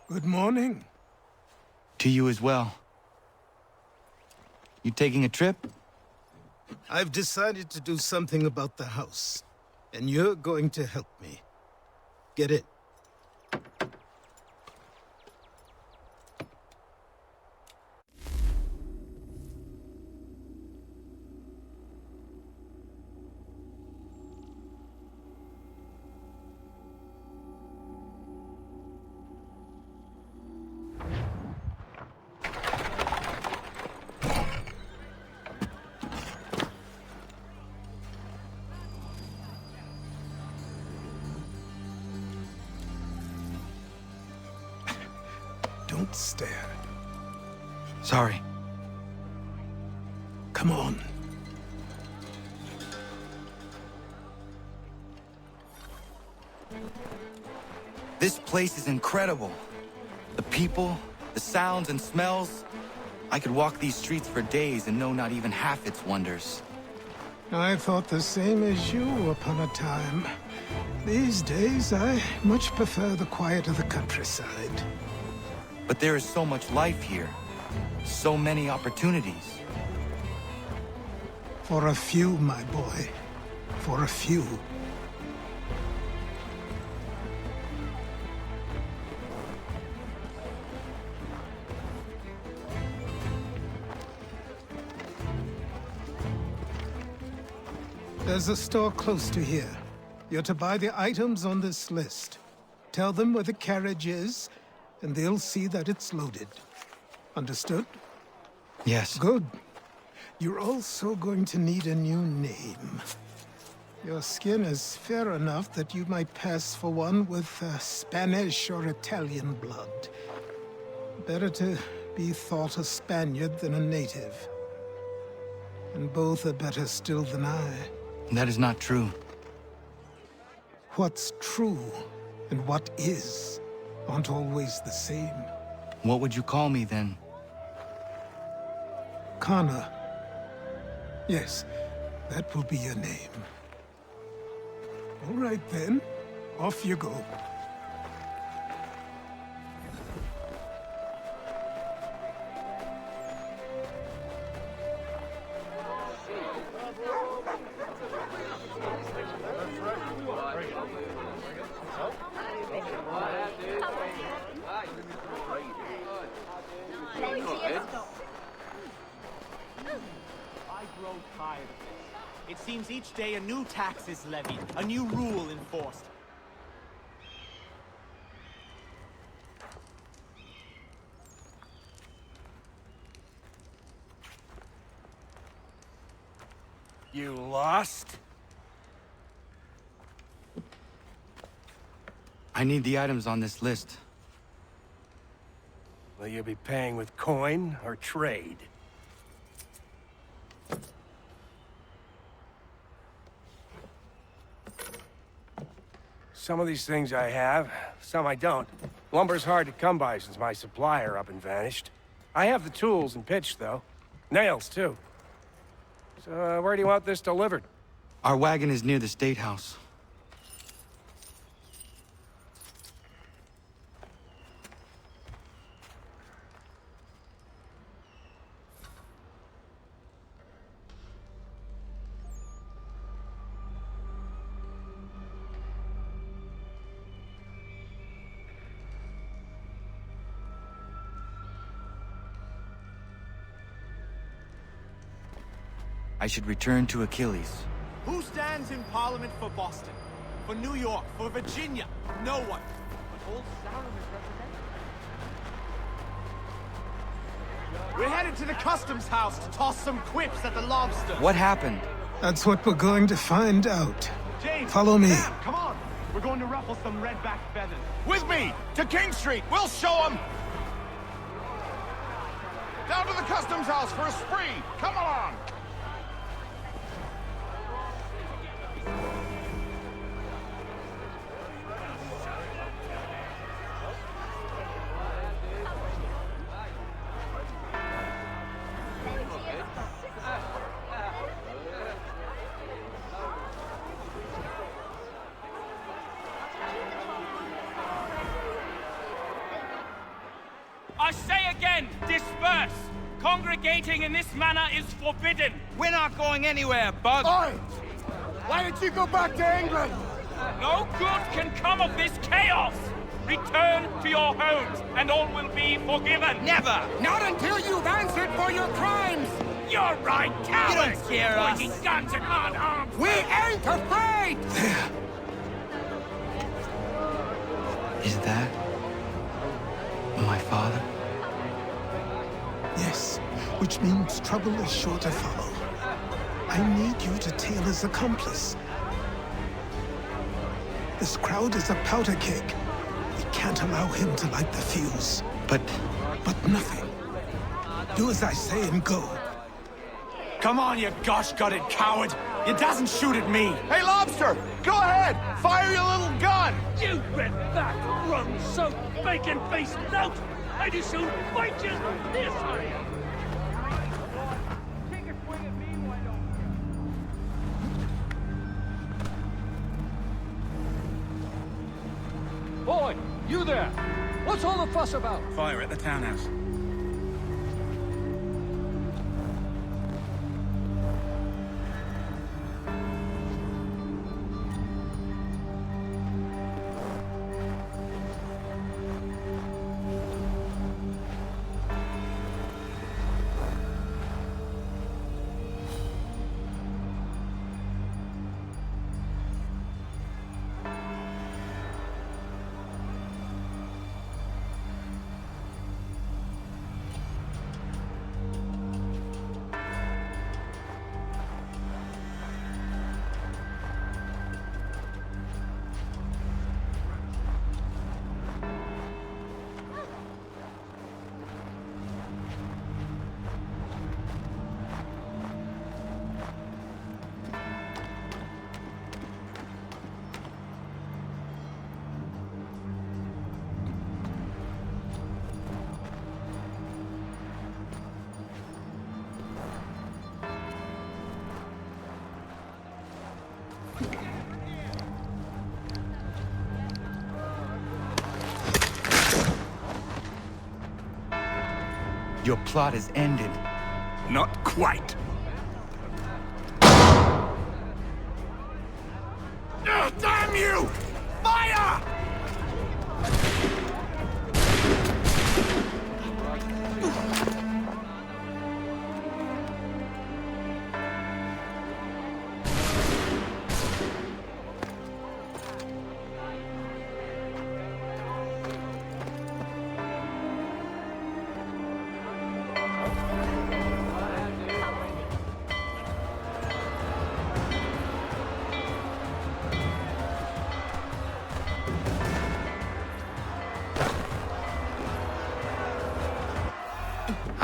Good morning. To you as well. You taking a trip? I've decided to do something about the house, and you're going to help me. Get it? Don't stare. Sorry. Come on. This place is incredible. The people, the sounds and smells. I could walk these streets for days and know not even half its wonders. I thought the same as you upon a time. These days, I much prefer the quiet of the countryside. But there is so much life here. So many opportunities. For a few, my boy. For a few. There's a store close to here. You're to buy the items on this list. Tell them where the carriage is, and they'll see that it's loaded. Understood? Yes. Good. You're also going to need a new name. Your skin is fair enough that you might pass for one with Spanish or Italian blood. Better to be thought a Spaniard than a native. And both are better still than I. That is not true. What's true and what is aren't always the same. What would you call me then? Connor. Yes, that will be your name. All right then, off you go. It seems each day a new tax is levied, a new rule enforced. You lost? I need the items on this list. Will you be paying with coin or trade? Some of these things I have, some I don't. Lumber's hard to come by since my supplier up and vanished. I have the tools and pitch, though. Nails, too. So, where do you want this delivered? Our wagon is near the State House. I should return to Achilles. Who stands in Parliament for Boston? For New York? For Virginia? No one. But old Salem is represented. We're headed to the customs house to toss some quips at the lobster. What happened? That's what we're going to find out. James, Follow me. Sam, come on. We're going to ruffle some redback feathers. With me! To King Street! We'll show them! Down to the customs house for a spree! Come along! again, disperse! Congregating in this manner is forbidden. We're not going anywhere, Bug. Oi! Why don't you go back to England? No good can come of this chaos! Return to your homes, and all will be forgiven. Never! Not until you've answered for your crimes! You're right, cowards! You don't scare us. Pointing guns and unarmed! We ain't afraid! There. Is that my father? Yes, which means trouble is sure to follow. I need you to tail his accomplice. This crowd is a powder keg. We can't allow him to light the fuse. But nothing. Do as I say and go. Come on, you gosh-gutted coward! You doesn't shoot at me! Hey, Lobster! Go ahead! Fire your little gun! You red-back, rum-soaked, bacon-faced lout! I'd as soon fight you as this, are you? Take a swing at me, why don't you? Boy, you there! What's all the fuss about? Fire at the townhouse. your plot is ended. Not quite. Damn you! Fire!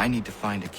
I need to find a...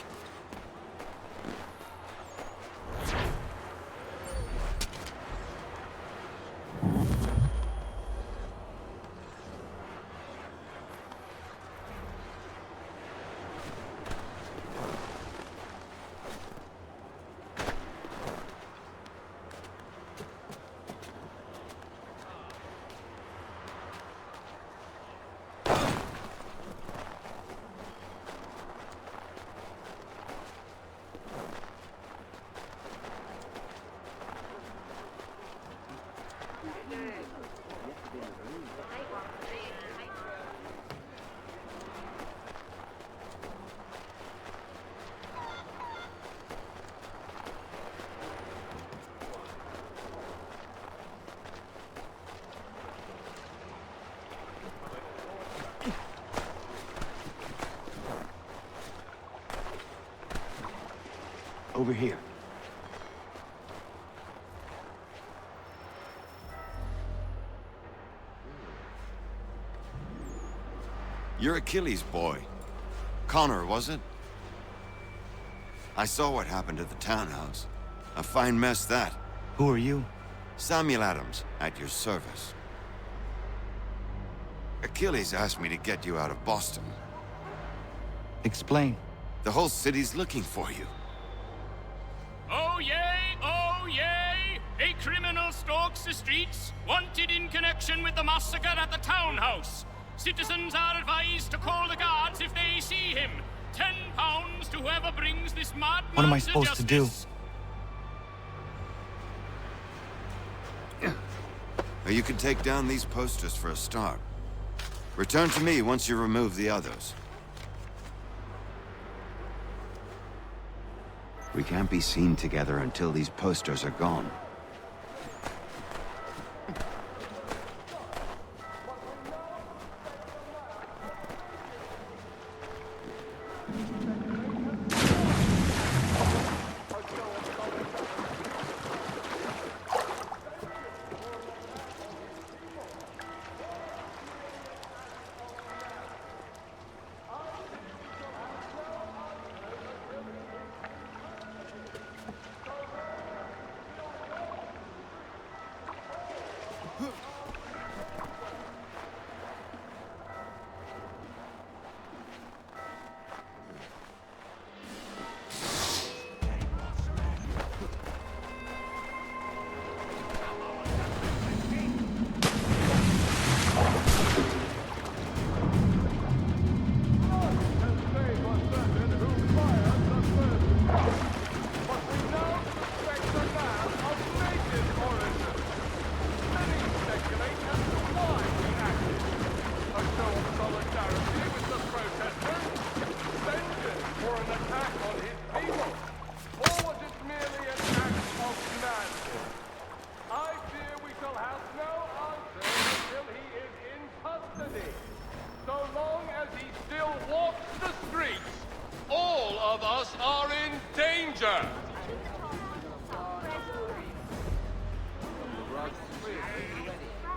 Over here. You're Achilles' boy. Connor, was it? I saw what happened at the townhouse. A fine mess, that. Who are you? Samuel Adams, at your service. Achilles asked me to get you out of Boston. Explain. The whole city's looking for you. Oh yay, oh yay! A criminal stalks the streets, wanted in connection with the massacre at the townhouse. Citizens are advised to call the guards if they see him. £10 to whoever brings this madman What am I to supposed to do? justice. Or you can take down these posters for a start. Return to me once you remove the others. We can't be seen together until these posters are gone.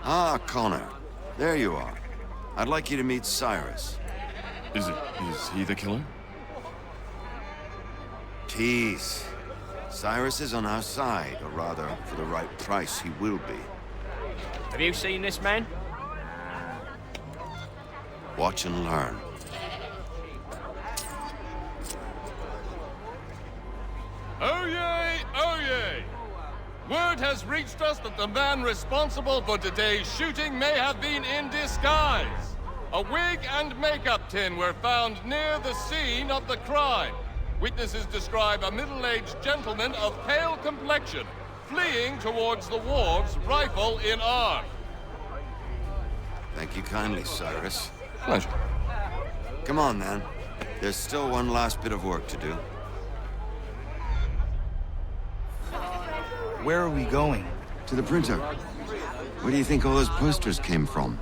Ah, Connor. There you are. I'd like you to meet Cyrus. Is he the killer? Tease. Cyrus is on our side, or rather, for the right price, he will be. Have you seen this man? Watch and learn. Oh yay! Oh yay! Word has reached us that the man responsible for today's shooting may have been in disguise. A wig and makeup tin were found near the scene of the crime. Witnesses describe a middle-aged gentleman of pale complexion fleeing towards the wharves, rifle in arm. Thank you kindly, Cyrus. Pleasure. Come on, then. There's still one last bit of work to do. Where are we going? To the printer. Where do you think all those posters came from?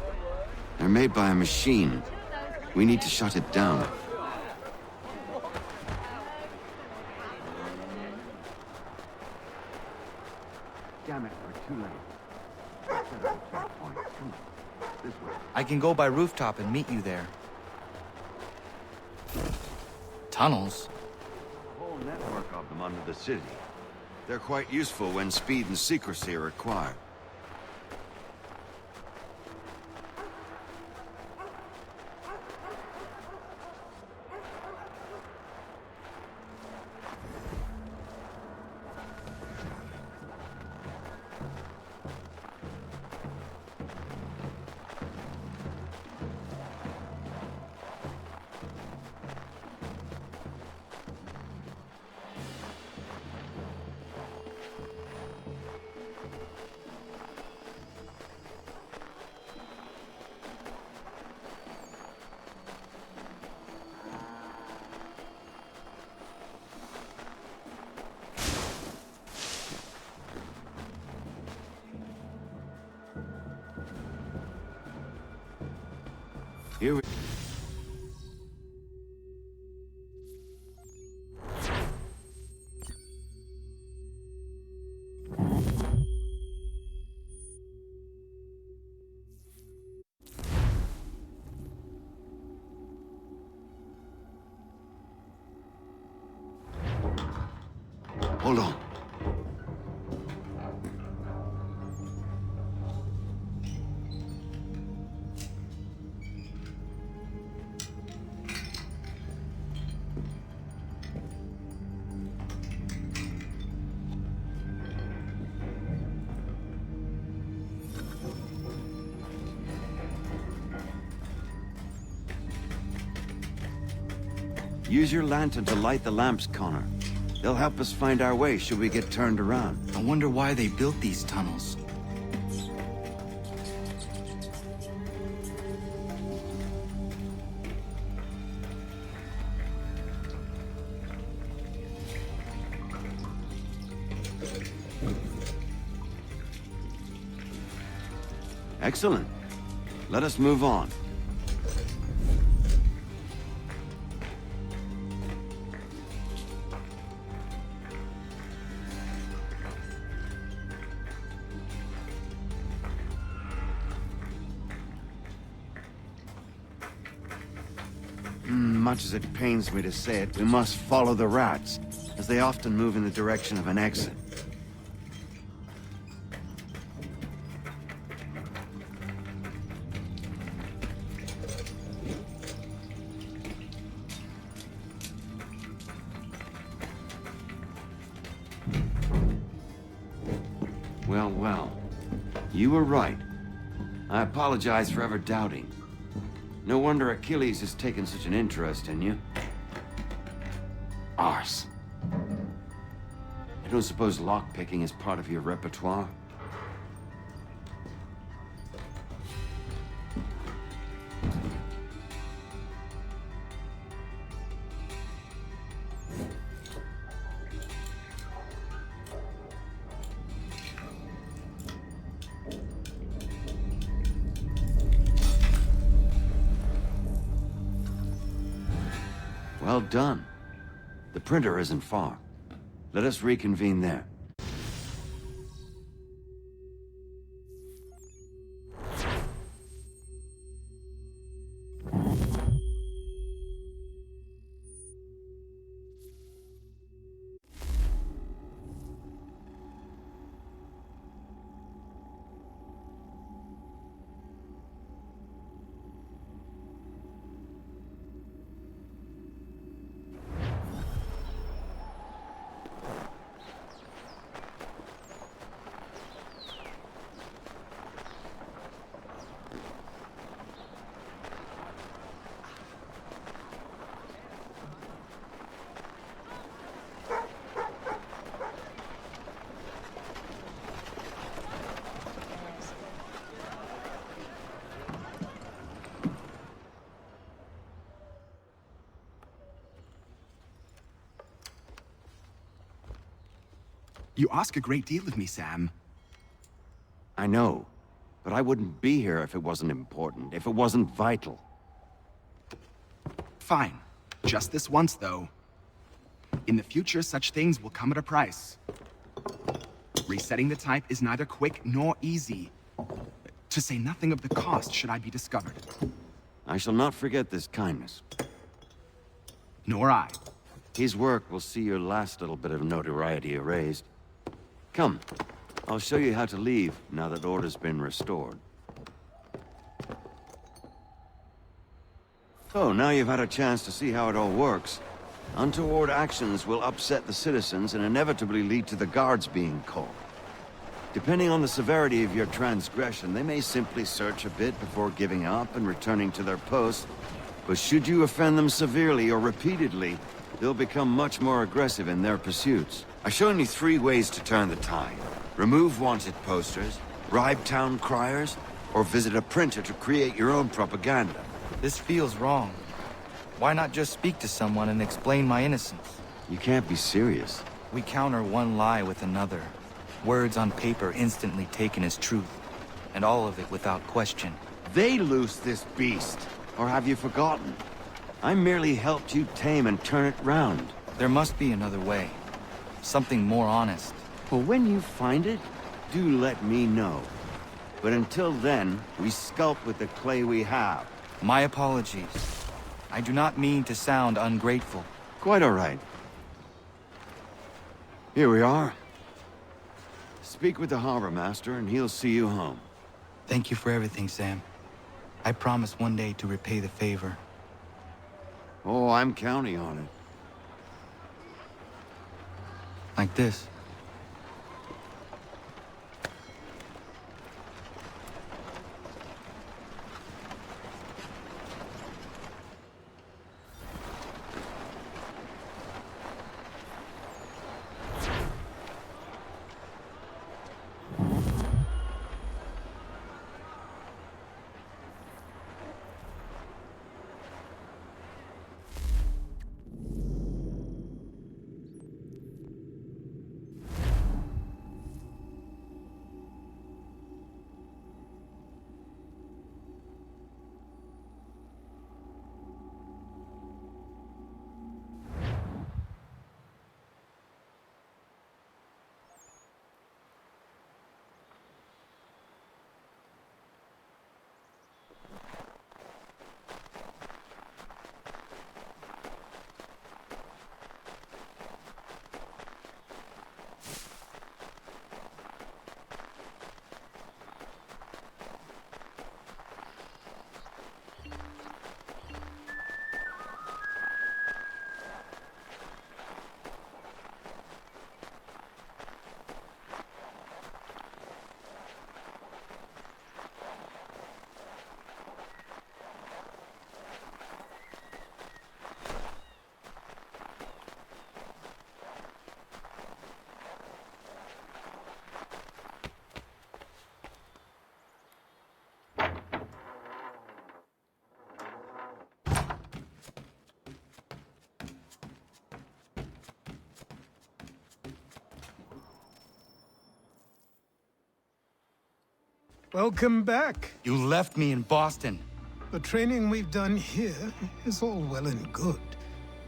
They're made by a machine. We need to shut it down. Damn it, we're too late. Set up a checkpoint. Come on. This way. I can go by rooftop and meet you there. Tunnels? A whole network of them under the city. They're quite useful when speed and secrecy are required. Here we... Hold on. Use your lantern to light the lamps, Connor. They'll help us find our way should we get turned around. I wonder why they built these tunnels. Excellent. Let us move on. Much as it pains me to say it, we must follow the rats, as they often move in the direction of an exit. Well, well. You were right. I apologize for ever doubting. No wonder Achilles has taken such an interest in you. Arse. I don't suppose lockpicking is part of your repertoire? Well done. The printer isn't far. Let us reconvene there. You ask a great deal of me, Sam. I know, but I wouldn't be here if it wasn't important, if it wasn't vital. Fine. Just this once, though. In the future, such things will come at a price. Resetting the type is neither quick nor easy. To say nothing of the cost should I be discovered. I shall not forget this kindness. Nor I. His work will see your last little bit of notoriety erased. Come, I'll show you how to leave now that order's been restored. So, now you've had a chance to see how it all works. Untoward actions will upset the citizens and inevitably lead to the guards being called. Depending on the severity of your transgression, they may simply search a bit before giving up and returning to their posts. But should you offend them severely or repeatedly, they'll become much more aggressive in their pursuits. I've shown you 3 ways to turn the tide. Remove wanted posters, bribe town criers, or visit a printer to create your own propaganda. This feels wrong. Why not just speak to someone and explain my innocence? You can't be serious. We counter one lie with another. Words on paper instantly taken as truth. And all of it without question. They loose this beast. Or have you forgotten? I merely helped you tame and turn it round. There must be another way. Something more honest. Well, when you find it, do let me know. But until then, we sculpt with the clay we have. My apologies. I do not mean to sound ungrateful. Quite all right. Here we are. Speak with the harbor master and he'll see you home. Thank you for everything, Sam. I promise one day to repay the favor. Oh, I'm counting on it. Like this. Welcome back. You left me in Boston. The training we've done here is all well and good,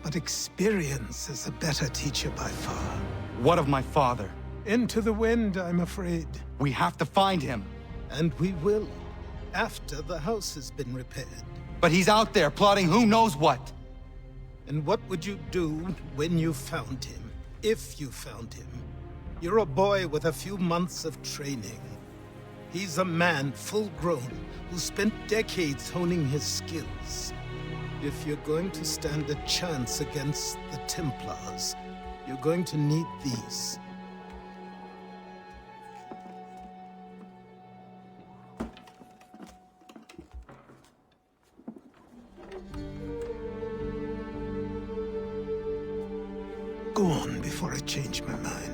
but experience is a better teacher by far. What of my father? Into the wind, I'm afraid. We have to find him. And we will, after the house has been repaired. But he's out there plotting who knows what. And what would you do when you found him? If you found him? You're a boy with a few months of training. He's a man, full-grown, who spent decades honing his skills. If you're going to stand a chance against the Templars, you're going to need these. Go on before I change my mind.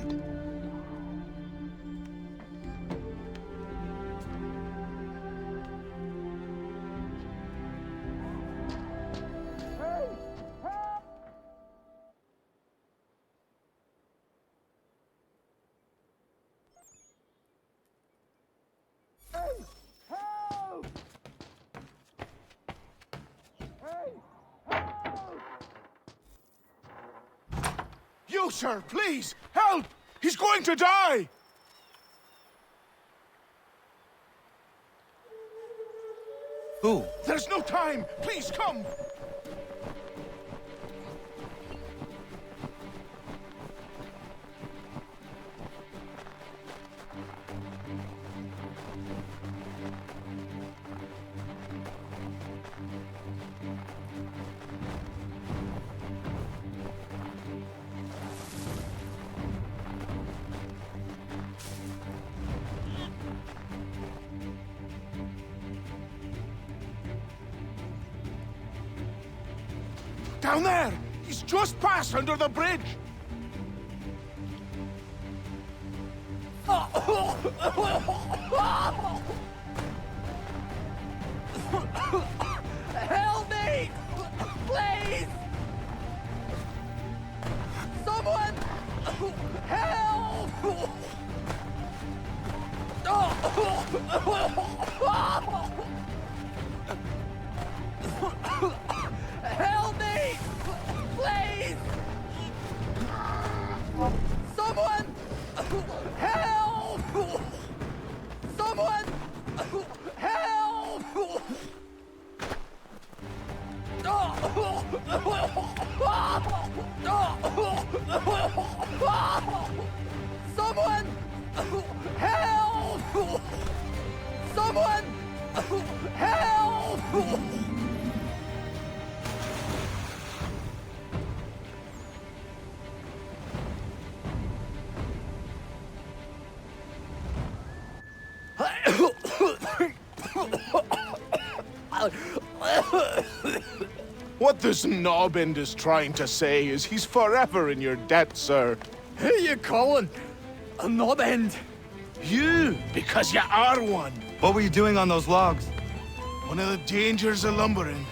You, sir, please, help! He's going to die! Who? There's no time! Please, come! Down there! He's just passed under the bridge! Help me! Please! Someone! Help! Help me! Please! Someone! Help! Someone! Help! Someone! Help! Someone! Help! What this knobend is trying to say is he's forever in your debt, sir. Who you calling? A knob end? You, because you are one. What were you doing on those logs? One of the dangers of lumbering.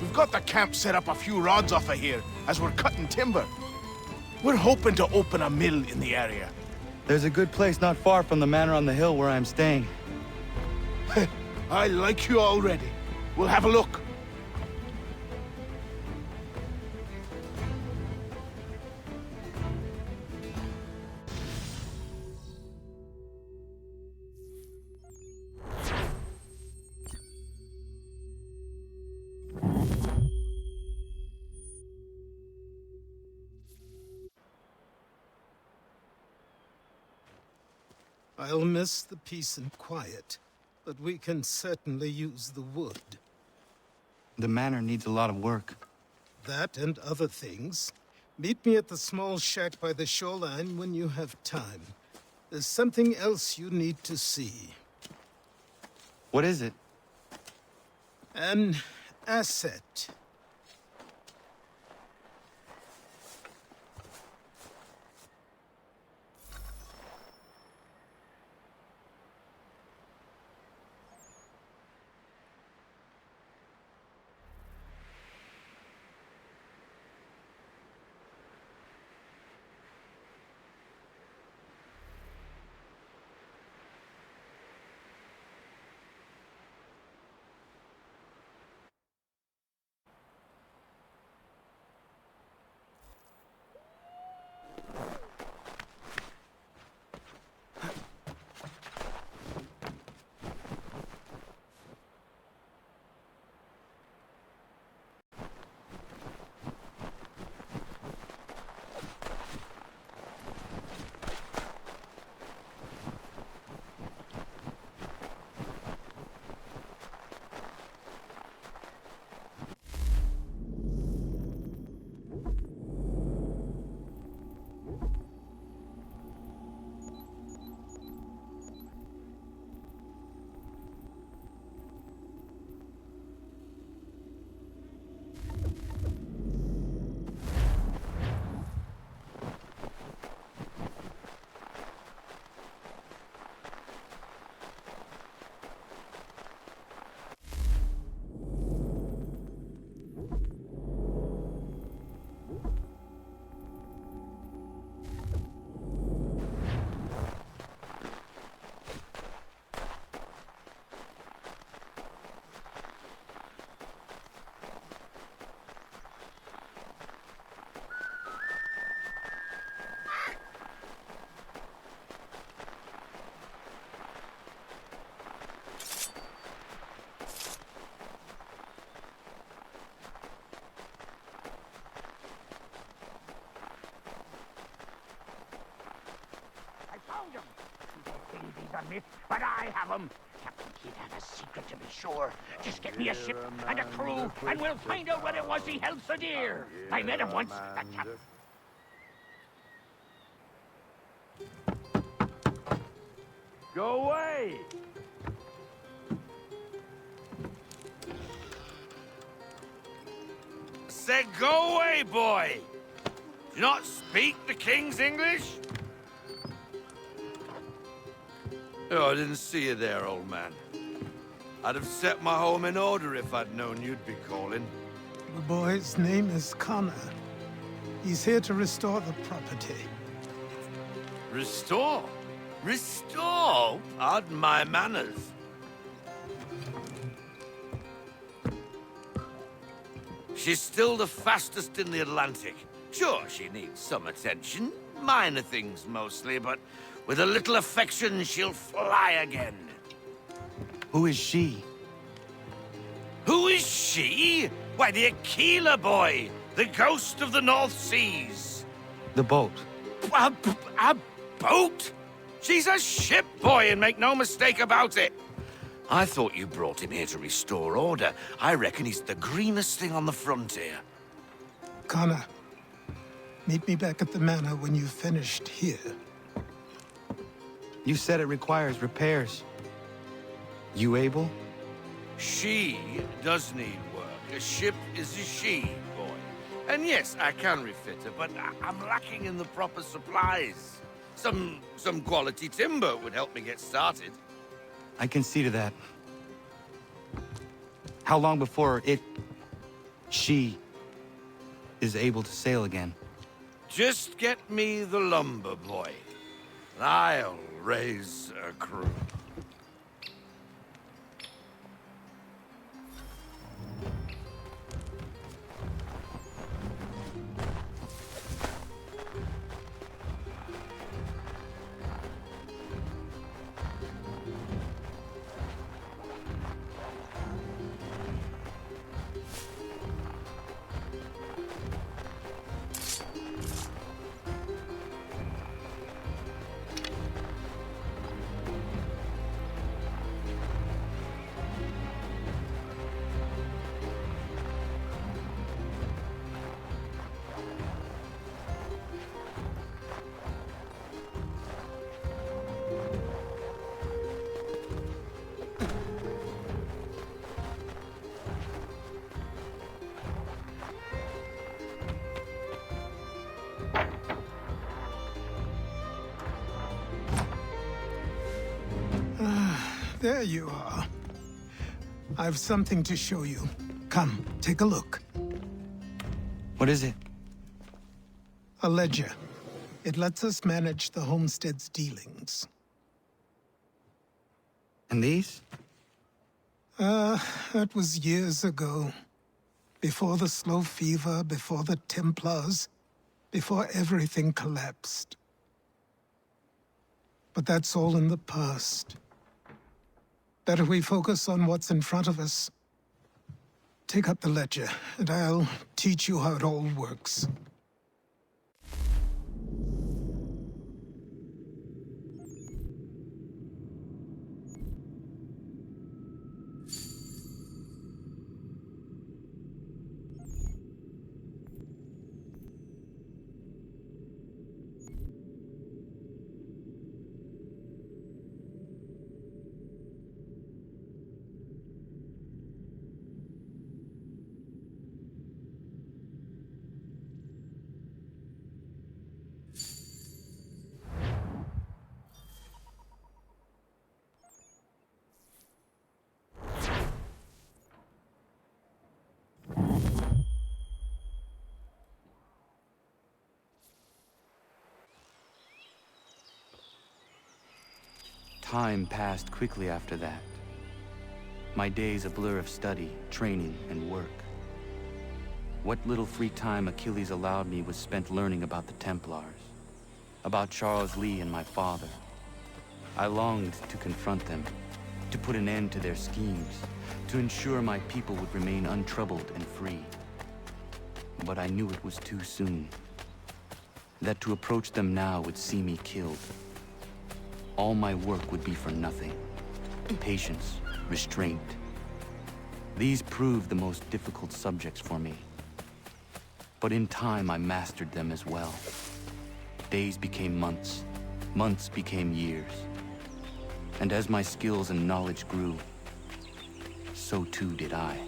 We've got the camp set up a few rods off of here as we're cutting timber. We're hoping to open a mill in the area. There's a good place not far from the manor on the hill where I'm staying. I like you already. We'll have a look. I'll miss the peace and quiet, but we can certainly use the wood. The manor needs a lot of work. That and other things. Meet me at the small shack by the shoreline when you have time. There's something else you need to see. What is it? An asset. a myth, but I have them. Captain Kidd had a secret to be sure. Just get me a ship and a crew, and we'll find out what it was he held so dear. I met him once, that chap. Go away! Said go away, boy! Do you not speak the King's English? Oh, I didn't see you there, old man. I'd have set my home in order if I'd known you'd be calling. The boy's name is Connor. He's here to restore the property. Restore? Restore? Pardon my manners. She's still the fastest in the Atlantic. Sure, she needs some attention. Minor things mostly, but with a little affection, she'll fly again. Who is she? Who is she? Why, the Aquila boy, the ghost of the North Seas. The boat. A boat? She's a ship, boy, and make no mistake about it. I thought you brought him here to restore order. I reckon he's the greenest thing on the frontier. Connor, meet me back at the manor when you've finished here. You said it requires repairs. You able? She does need work. A ship is a she, boy. And yes, I can refit her, but I'm lacking in the proper supplies. Some quality timber would help me get started. I can see to that. How long before she is able to sail again? Just get me the lumber, boy. And I'll raise a crew. There you are. I've something to show you. Come, take a look. What is it? A ledger. It lets us manage the homestead's dealings. And these? That was years ago. Before the slow fever, before the Templars, before everything collapsed. But that's all in the past. Better we focus on what's in front of us. Take up the ledger, and I'll teach you how it all works. Time passed quickly after that. My days a blur of study, training, and work. What little free time Achilles allowed me was spent learning about the Templars, about Charles Lee and my father. I longed to confront them, to put an end to their schemes, to ensure my people would remain untroubled and free. But I knew it was too soon, that to approach them now would see me killed. all my work would be for nothing. Patience, restraint. These proved the most difficult subjects for me. But in time, I mastered them as well. Days became months, months became years. And as my skills and knowledge grew, so too did I.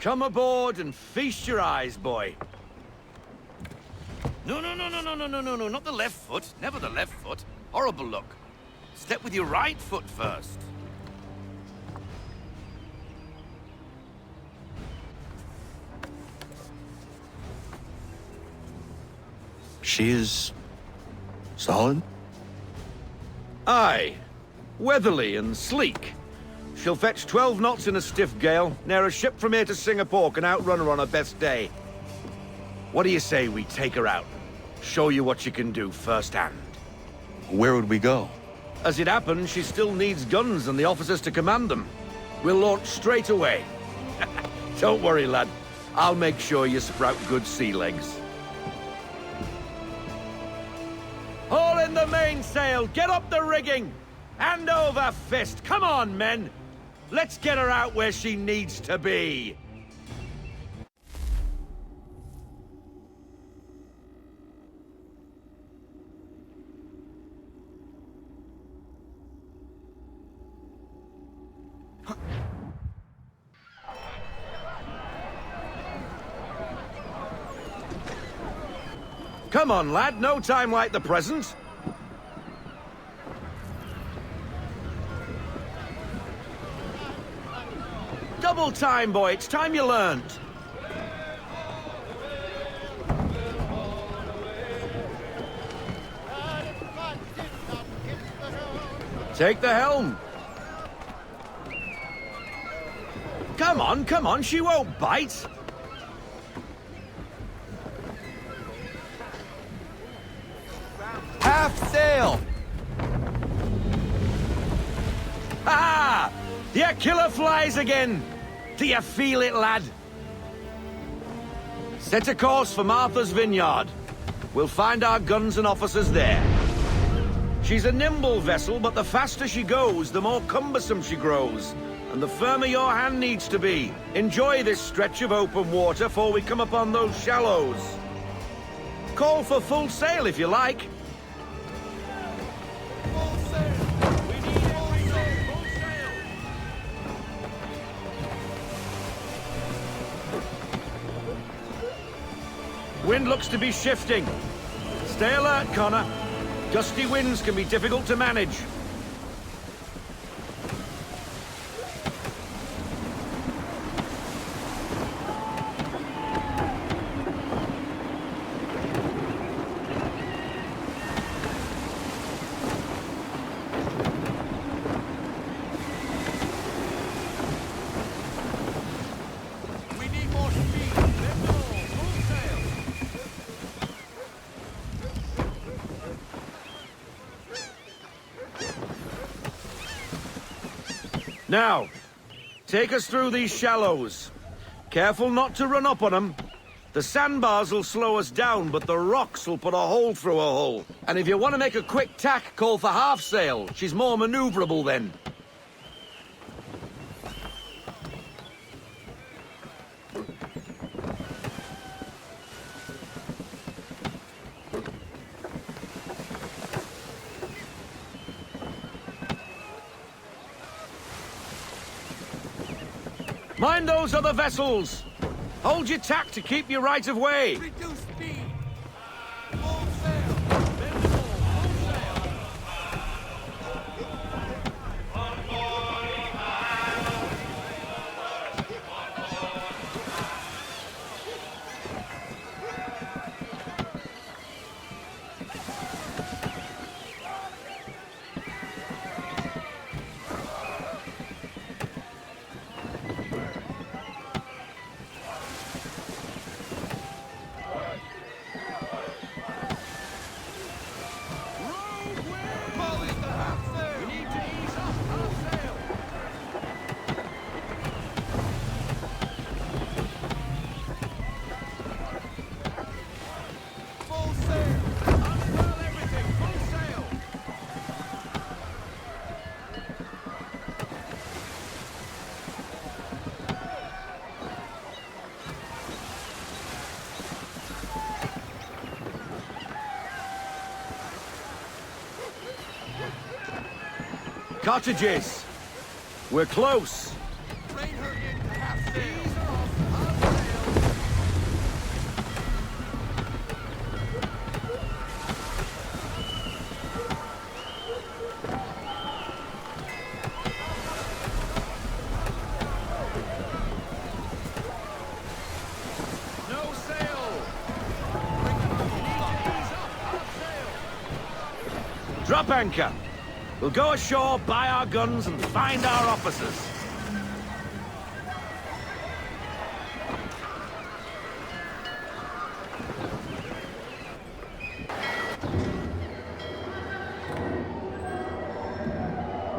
Come aboard and feast your eyes, boy. No, not the left foot. Never the left foot. Horrible look. Step with your right foot first. She is... solid? Aye. Weatherly and sleek. She'll fetch 12 knots in a stiff gale. Ne'er a ship from here to Singapore can outrun her on her best day. What do you say we take her out? Show you what she can do firsthand. Where would we go? As it happens, she still needs guns and the officers to command them. We'll launch straight away. Don't worry, lad. I'll make sure you sprout good sea legs. Haul in the mainsail! Get up the rigging! Hand over fist! Come on, men! Let's get her out where she needs to be! Come on, lad. No time like the present. Double time, boy. It's time you learned. Take the helm. Come on. She won't bite. Half sail! Ah! The killer flies again! Do you feel it, lad? Set a course for Martha's Vineyard. We'll find our guns and officers there. She's a nimble vessel, but the faster she goes, the more cumbersome she grows. And the firmer your hand needs to be. Enjoy this stretch of open water before we come upon those shallows. Call for full sail if you like. Wind looks to be shifting. Stay alert, Connor. Gusty winds can be difficult to manage. Now, take us through these shallows. Careful not to run up on them. The sandbars will slow us down, but the rocks will put a hole through a hull. And if you want to make a quick tack, call for half sail. She's more maneuverable then. Mind those other vessels! Hold your tack to keep your right of way! Reduce speed! Cartridges! We're close! Rein her in to half sail. No sail! Drop anchor! We'll go ashore, buy our guns, and find our officers.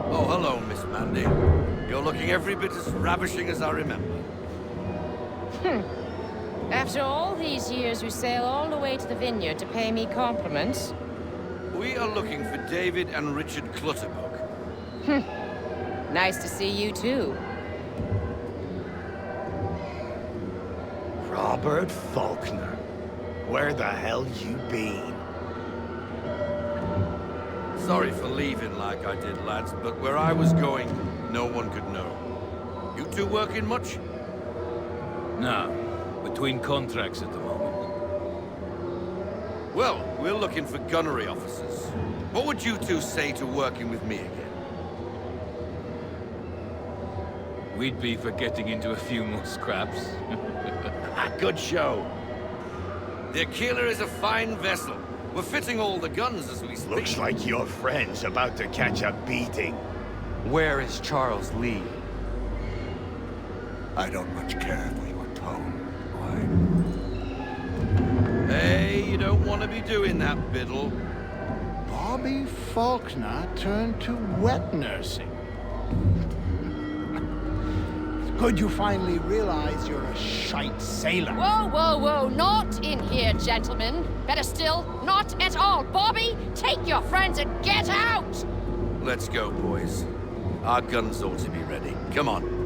Oh, hello, Miss Mandy. You're looking every bit as ravishing as I remember. After all these years, you sail all the way to the vineyard to pay me compliments? We are looking for David and Richard Clutterbuck. Nice to see you, too. Robert Faulkner. Where the hell you been? Sorry for leaving like I did, lads, but where I was going, no one could know. You two working much? No. Between contracts at the moment. Well, we're looking for gunnery officers. What would you two say to working with me again? We'd be for getting into a few more scraps. Good show. The Aquila is a fine vessel. We're fitting all the guns as we speak. Looks like your friend's about to catch a beating. Where is Charles Lee? I don't much care for your tone, boy. Hey, you don't want to be doing that, Biddle. Bobby Faulkner turned to wet nursing. Good you finally realize you're a shite sailor. Whoa, whoa, whoa, not in here, gentlemen. Better still, not at all. Bobby, take your friends and get out! Let's go, boys. Our guns ought to be ready. Come on.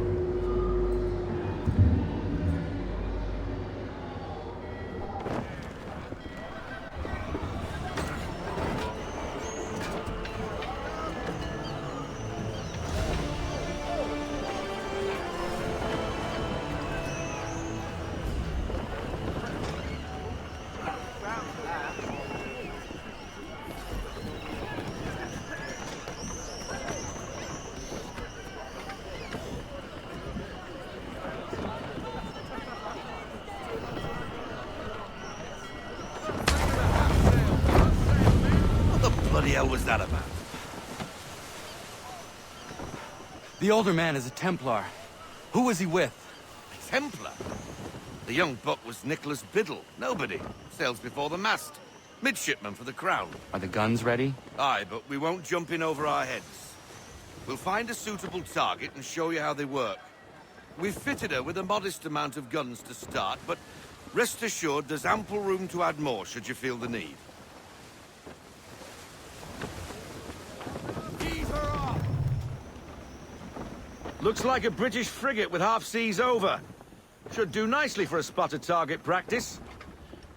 What the hell was that about? The older man is a Templar. Who was he with? A Templar? The young buck was Nicholas Biddle. Nobody. Sails before the mast. Midshipman for the Crown. Are the guns ready? Aye, but we won't jump in over our heads. We'll find a suitable target and show you how they work. We've fitted her with a modest amount of guns to start, but rest assured there's ample room to add more should you feel the need. Ease her off! Looks like a British frigate with half seas over. Should do nicely for a spotted target practice.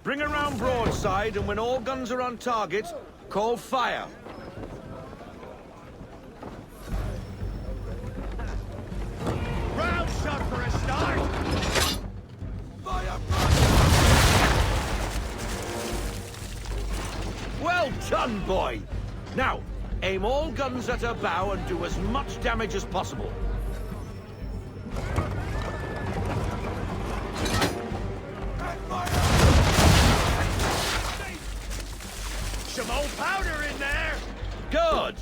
Bring her round broadside, and when all guns are on target, call fire. Round shot for a start! Fire! Well done, boy! Now, aim all guns at her bow and do as much damage as possible. Some old powder in there! Good!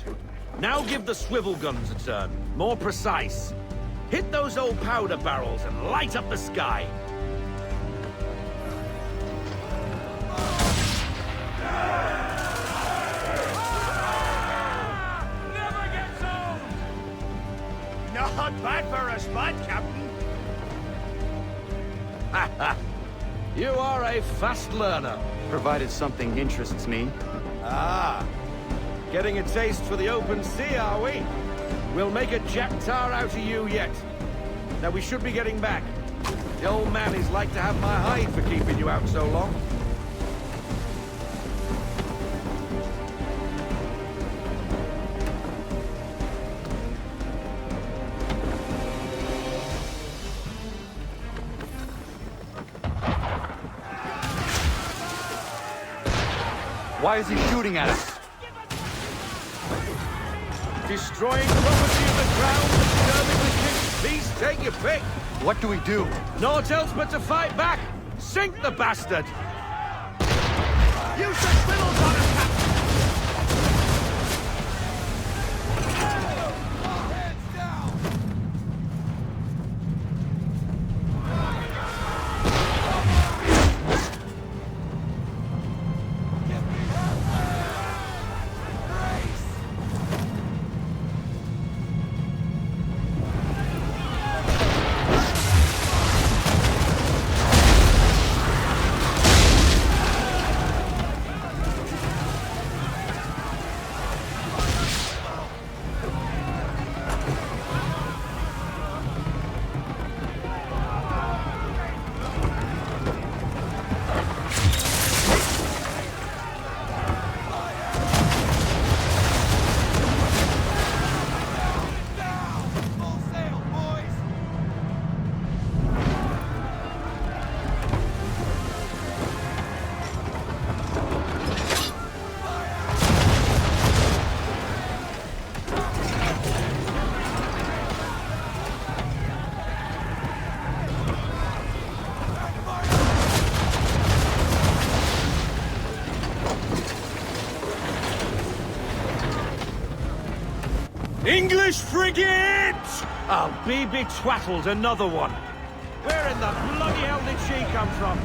Now give the swivel guns a turn. More precise. Hit those old powder barrels and light up the sky. Never gets old! Not bad for a spot, Captain. You are a fast learner. Provided something interests me. Ah, getting a taste for the open sea, are we? We'll make a jack tar out of you yet. Now we should be getting back. The old man is like to have my hide for keeping you out so long. Why is he shooting at us? Destroying property of the crown, disturbing the king's peace, take your pick. What do we do? Naught else but to fight back. Sink the bastard. Use the spindles on him, Captain. English frigate! Oh, be twaddled, another one. Where in the bloody hell did she come from?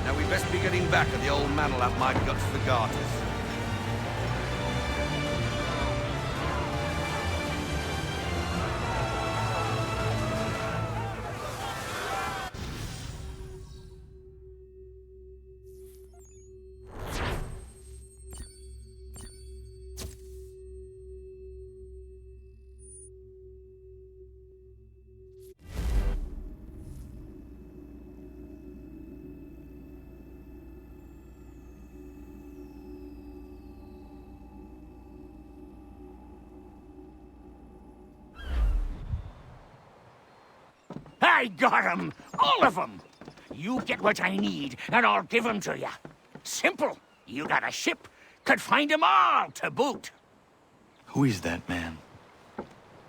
Now we best be getting back, or the old man will have my guts for garters. I got 'em! All of 'em! You get what I need, and I'll give 'em to you. Simple. You got a ship, could find 'em all to boot. Who is that man?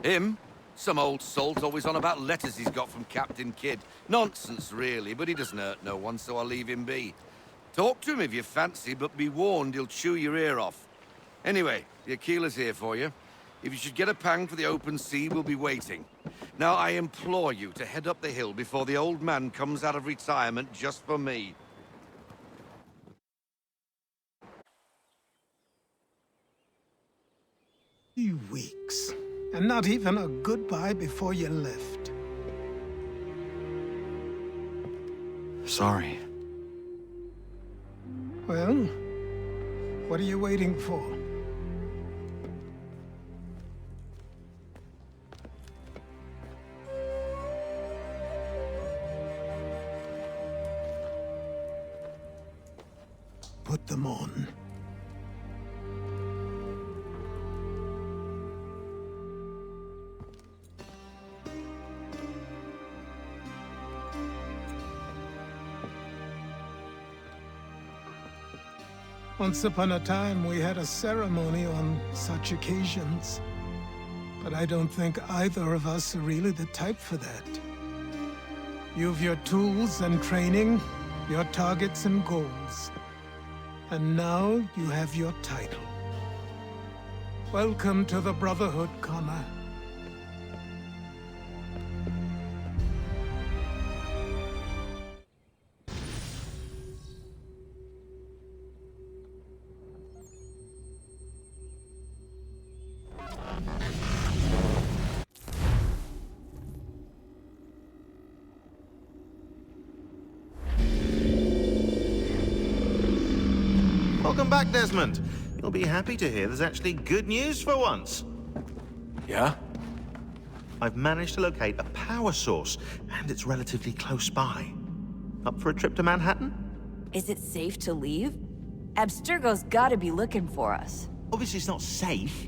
Him? Some old salt always on about letters he's got from Captain Kidd. Nonsense, really, but he doesn't hurt no one, so I'll leave him be. Talk to him if you fancy, but be warned he'll chew your ear off. Anyway, the Aquila's here for you. If you should get a pang for the open sea, we'll be waiting. Now, I implore you to head up the hill before the old man comes out of retirement just for me. Weeks, and not even a goodbye before you left. Sorry. Well, what are you waiting for? Put them on. Once upon a time, we had a ceremony on such occasions. But I don't think either of us are really the type for that. You've your tools and training, your targets and goals. And now you have your title. Welcome to the Brotherhood, Connor. Welcome back, Desmond. You'll be happy to hear there's actually good news for once. Yeah? I've managed to locate a power source, and it's relatively close by. Up for a trip to Manhattan? Is it safe to leave? Abstergo's gotta be looking for us. Obviously it's not safe.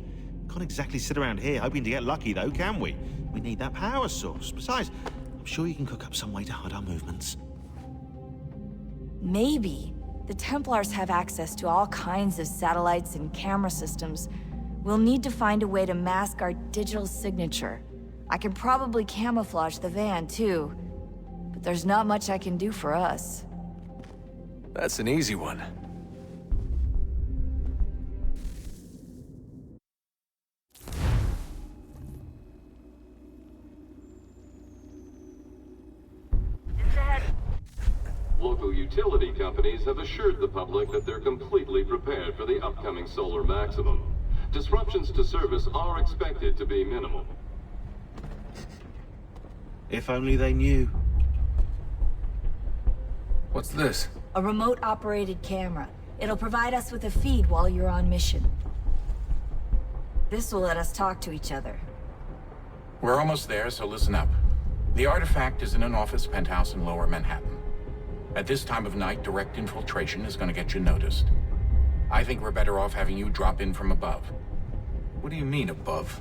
Can't exactly sit around here hoping to get lucky, though, can we? We need that power source. Besides, I'm sure you can cook up some way to hide our movements. Maybe. The Templars have access to all kinds of satellites and camera systems. We'll need to find a way to mask our digital signature. I can probably camouflage the van, too. But there's not much I can do for us. That's an easy one. Local utility companies have assured the public that they're completely prepared for the upcoming solar maximum. Disruptions to service are expected to be minimal. If only they knew. What's this? A remote-operated camera. It'll provide us with a feed while you're on mission. This will let us talk to each other. We're almost there, so listen up. The artifact is in an office penthouse in Lower Manhattan. At this time of night, direct infiltration is going to get you noticed. I think we're better off having you drop in from above. What do you mean, above?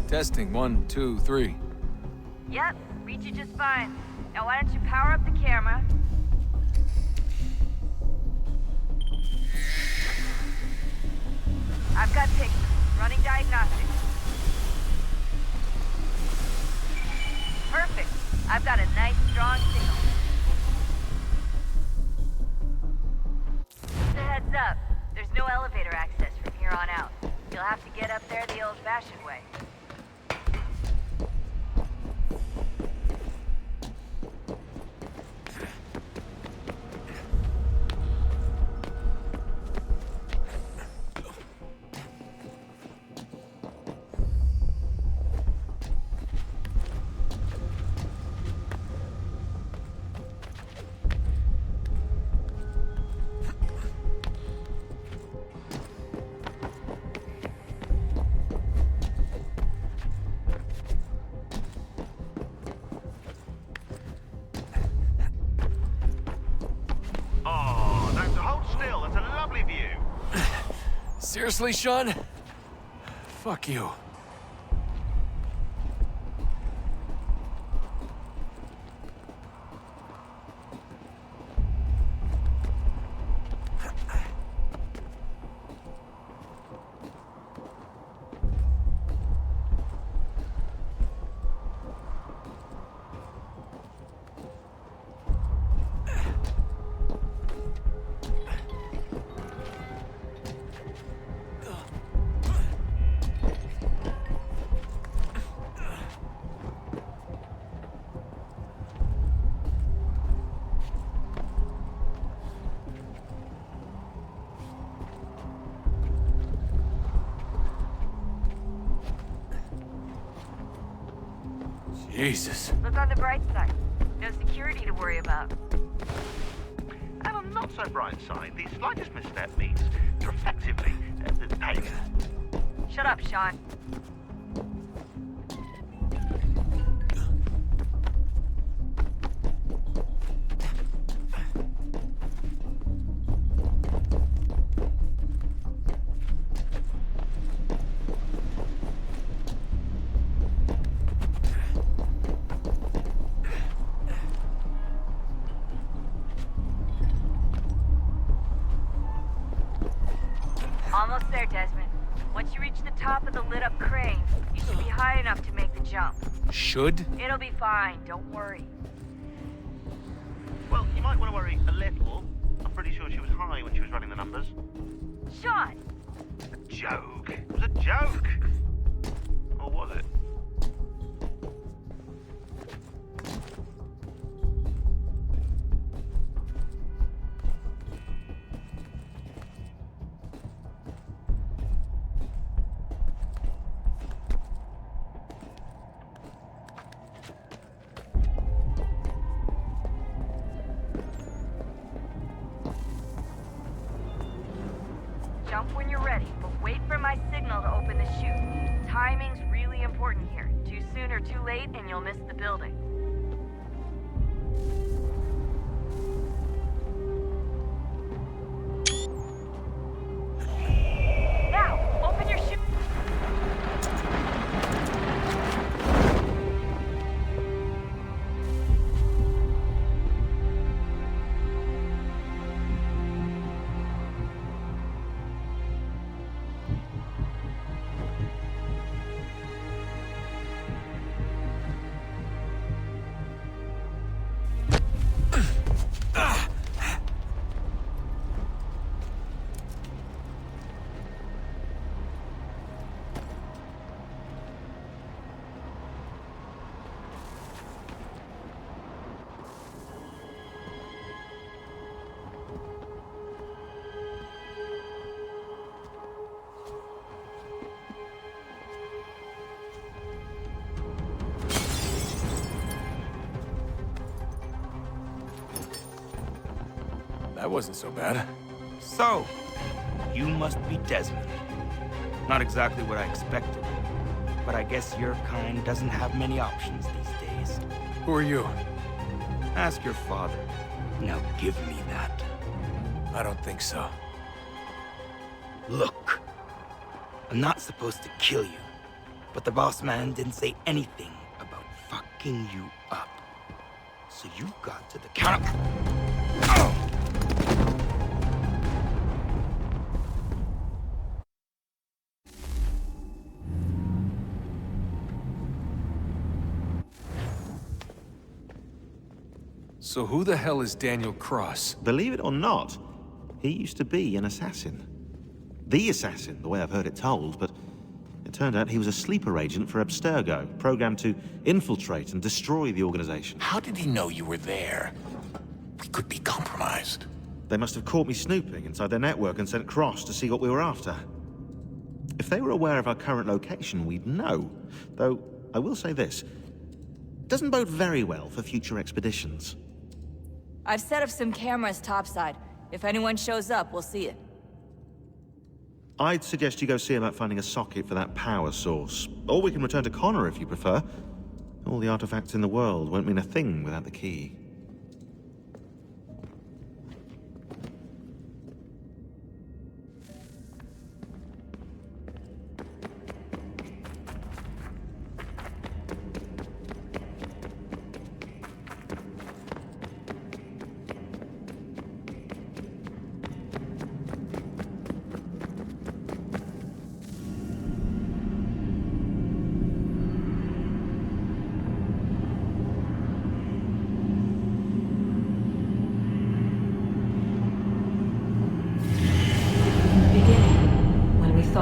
Testing, 1, 2, 3. Yep, read you just fine. Now why don't you power up the camera? I've got pictures. Running diagnostics. Perfect. I've got a nice, strong signal. Just a heads up. There's no elevator access from here on out. You'll have to get up there the old-fashioned way. with you. Seriously, Sean? Fuck you. Jesus. Look on the bright side. No security to worry about. And on the not so bright side, the slightest misstep means you're effectively paid. Shut up, Sean. Almost there, Desmond. Once you reach the top of the lit-up crane, you should be high enough to make the jump. Should? It'll be fine, don't worry. Well, you might want to worry a little. I'm pretty sure she was high when she was running the numbers. Sean! A joke. It was a joke. Or was it? Jump when you're ready, but wait for my signal to open the chute. Timing's really important here. Too soon or too late, and you'll miss the building. Now, open your chute. That wasn't so bad. So, you must be Desmond. Not exactly what I expected, but I guess your kind doesn't have many options these days. Who are you? Ask your father. Now give me that. I don't think so. Look, I'm not supposed to kill you, but the boss man didn't say anything about fucking you up. So you got to the counter. So who the hell is Daniel Cross? Believe it or not, he used to be an assassin. The assassin, the way I've heard it told, but it turned out he was a sleeper agent for Abstergo, programmed to infiltrate and destroy the organization. How did he know you were there? We could be compromised. They must have caught me snooping inside their network and sent Cross to see what we were after. If they were aware of our current location, we'd know. Though, I will say this. Doesn't bode very well for future expeditions. I've set up some cameras topside. If anyone shows up, we'll see it. I'd suggest you go see about finding a socket for that power source. Or we can return to Connor if you prefer. All the artifacts in the world won't mean a thing without the key.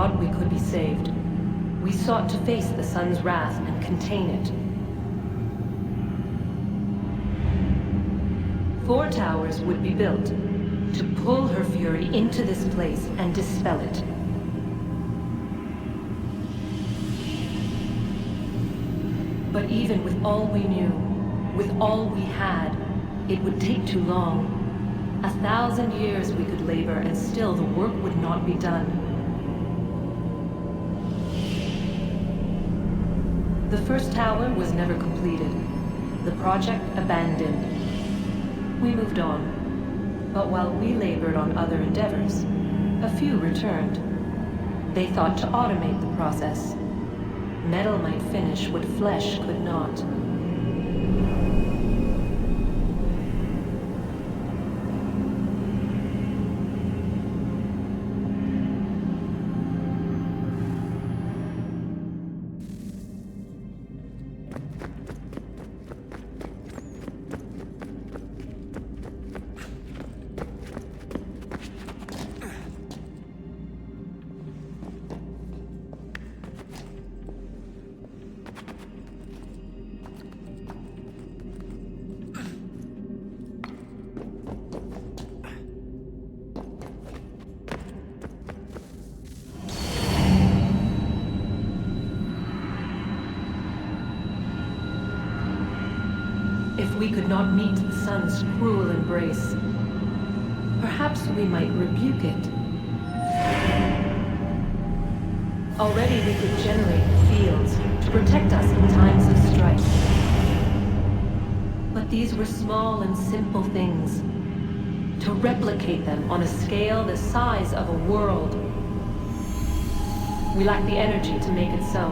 thought we could be saved. We sought to face the sun's wrath and contain it. 4 towers would be built to pull her fury into this place and dispel it. But even with all we knew, with all we had, it would take too long. 1,000 years we could labor, and still the work would not be done. The first tower was never completed. The project abandoned. We moved on. But while we labored on other endeavors, a few returned. They thought to automate the process. Metal might finish what flesh could not. If we could not meet the sun's cruel embrace, perhaps we might rebuke it. Already we could generate fields to protect us in times of strife. But these were small and simple things. To replicate them on a scale the size of a world, we lack the energy to make it so.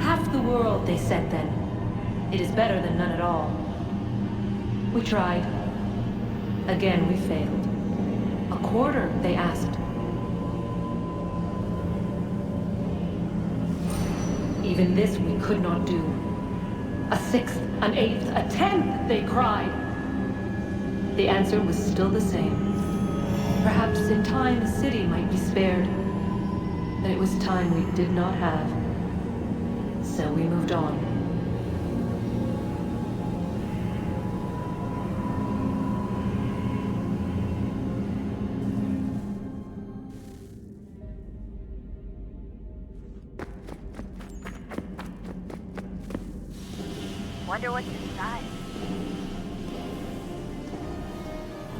Half the world, they said then. It is better than none at all. We tried. Again, we failed. A quarter, they asked. Even this we could not do. A 6th, an 8th, a 10th, they cried. The answer was still the same. Perhaps in time the city might be spared. But it was time we did not have. So we moved on. Wonder what's inside.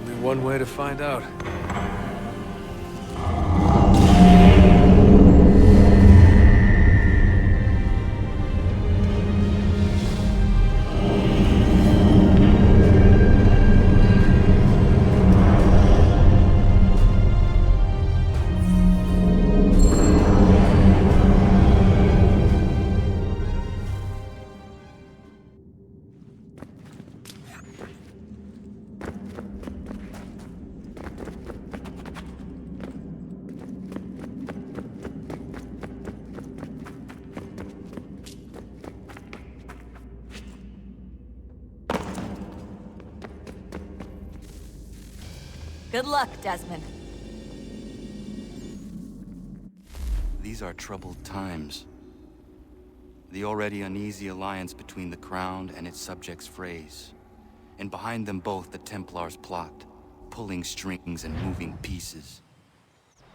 Only one way to find out. Good luck, Desmond. These are troubled times. The already uneasy alliance between the Crown and its subjects frays. And behind them both the Templars plot, pulling strings and moving pieces.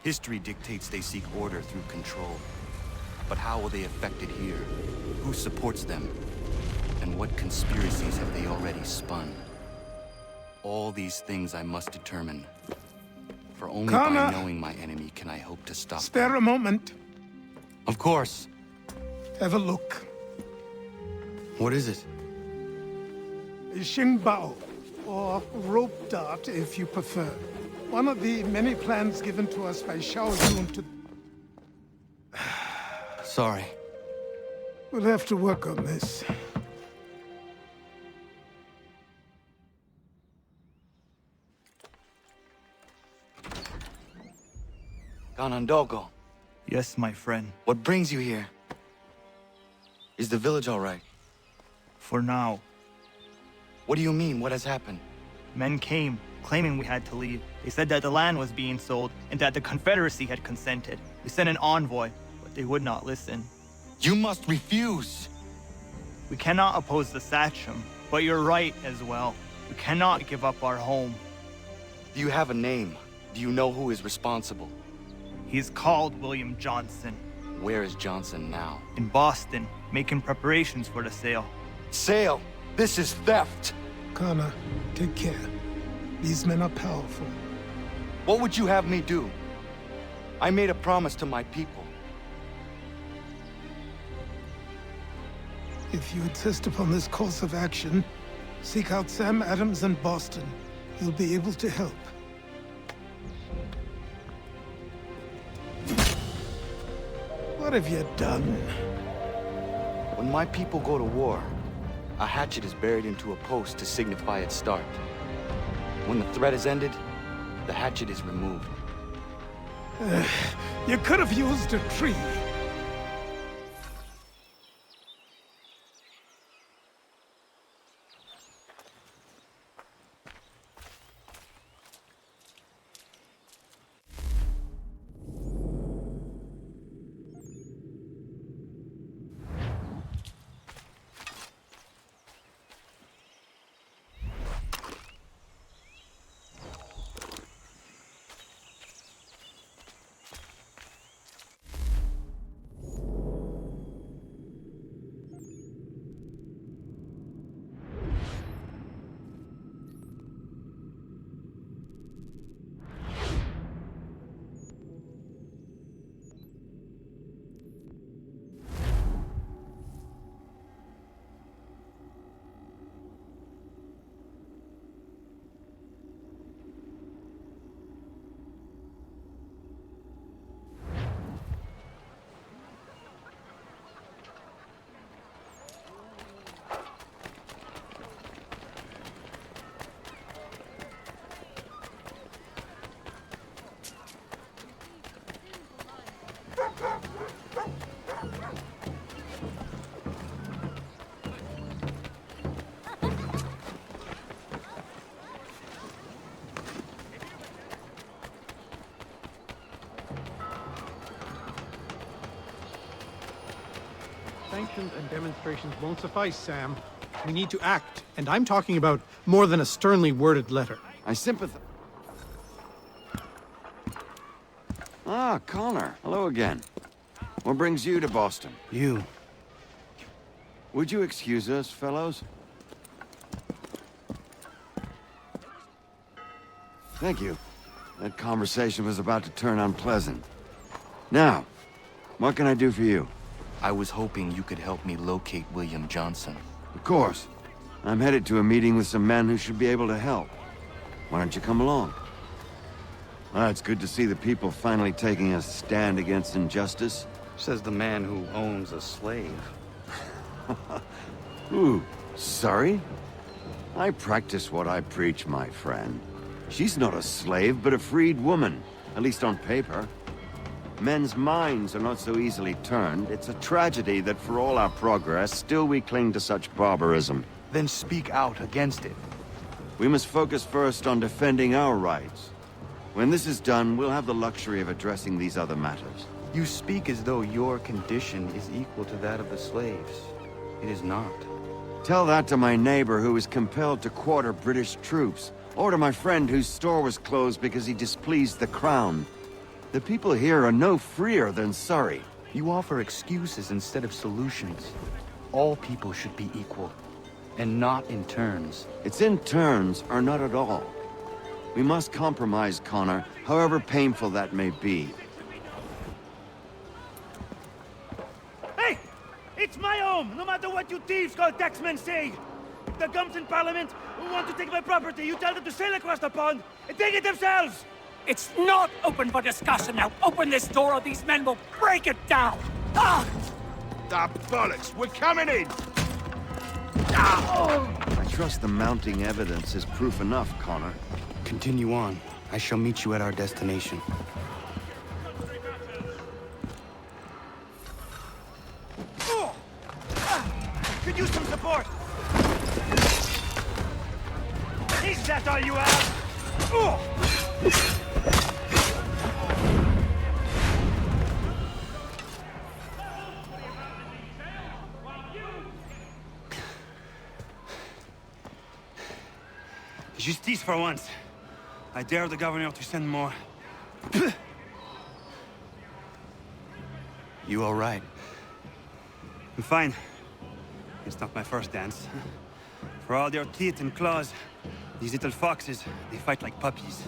History dictates they seek order through control. But how will they affect it here? Who supports them? And what conspiracies have they already spun? All these things I must determine. For only by knowing my enemy can I hope to stop Spare a moment. Of course. Have a look. What is it? Xingbao, or rope dart if you prefer. One of the many plans given to us by Xiao Yun to... Sorry. We'll have to work on this. Ganondogo. Yes, my friend. What brings you here? Is the village all right? For now. What do you mean? What has happened? Men came, claiming we had to leave. They said that the land was being sold and that the Confederacy had consented. We sent an envoy, but they would not listen. You must refuse! We cannot oppose the Sachem, but you're right as well. We cannot give up our home. Do you have a name? Do you know who is responsible? He's called William Johnson. Where is Johnson now? In Boston, making preparations for the sale. Sale! This is theft! Connor, take care. These men are powerful. What would you have me do? I made a promise to my people. If you insist upon this course of action, seek out Sam Adams in Boston. He'll be able to help. What have you done? When my people go to war, a hatchet is buried into a post to signify its start. When the threat is ended, the hatchet is removed. You could have used a tree. Sanctions and demonstrations won't suffice, Sam. We need to act, and I'm talking about more than a sternly worded letter. I sympathize. Ah, Connor. Hello again. What brings you to Boston? You. Would you excuse us, fellows? Thank you. That conversation was about to turn unpleasant. Now, what can I do for you? I was hoping you could help me locate William Johnson. Of course. I'm headed to a meeting with some men who should be able to help. Why don't you come along? It's good to see the people finally taking a stand against injustice. Says the man who owns a slave. Ooh, sorry? I practice what I preach, my friend. She's not a slave, but a freed woman, at least on paper. Men's minds are not so easily turned. It's a tragedy that for all our progress, still we cling to such barbarism. Then speak out against it. We must focus first on defending our rights. When this is done, we'll have the luxury of addressing these other matters. You speak as though your condition is equal to that of the slaves. It is not. Tell that to my neighbor who was compelled to quarter British troops, or to my friend whose store was closed because he displeased the crown. The people here are no freer than Surrey. You offer excuses instead of solutions. All people should be equal, and not in turns. It's in turns, or not at all. We must compromise, Connor, however painful that may be. Hey! It's my home, no matter what you thieves called taxmen say! If the gums in Parliament who want to take my property, you tell them to sail across the pond and take it themselves! It's not open for discussion now. Open this door or these men will break it down. Ah! Ah, bollocks! We're coming in! I trust the mounting evidence is proof enough, Connor. Continue on. I shall meet you at our destination. Could use some support! Is that all while you have. Oh! Justice for once. I dare the governor to send more. You all right? I'm fine. It's not my first dance. For all their teeth and claws, these little foxes, they fight like puppies.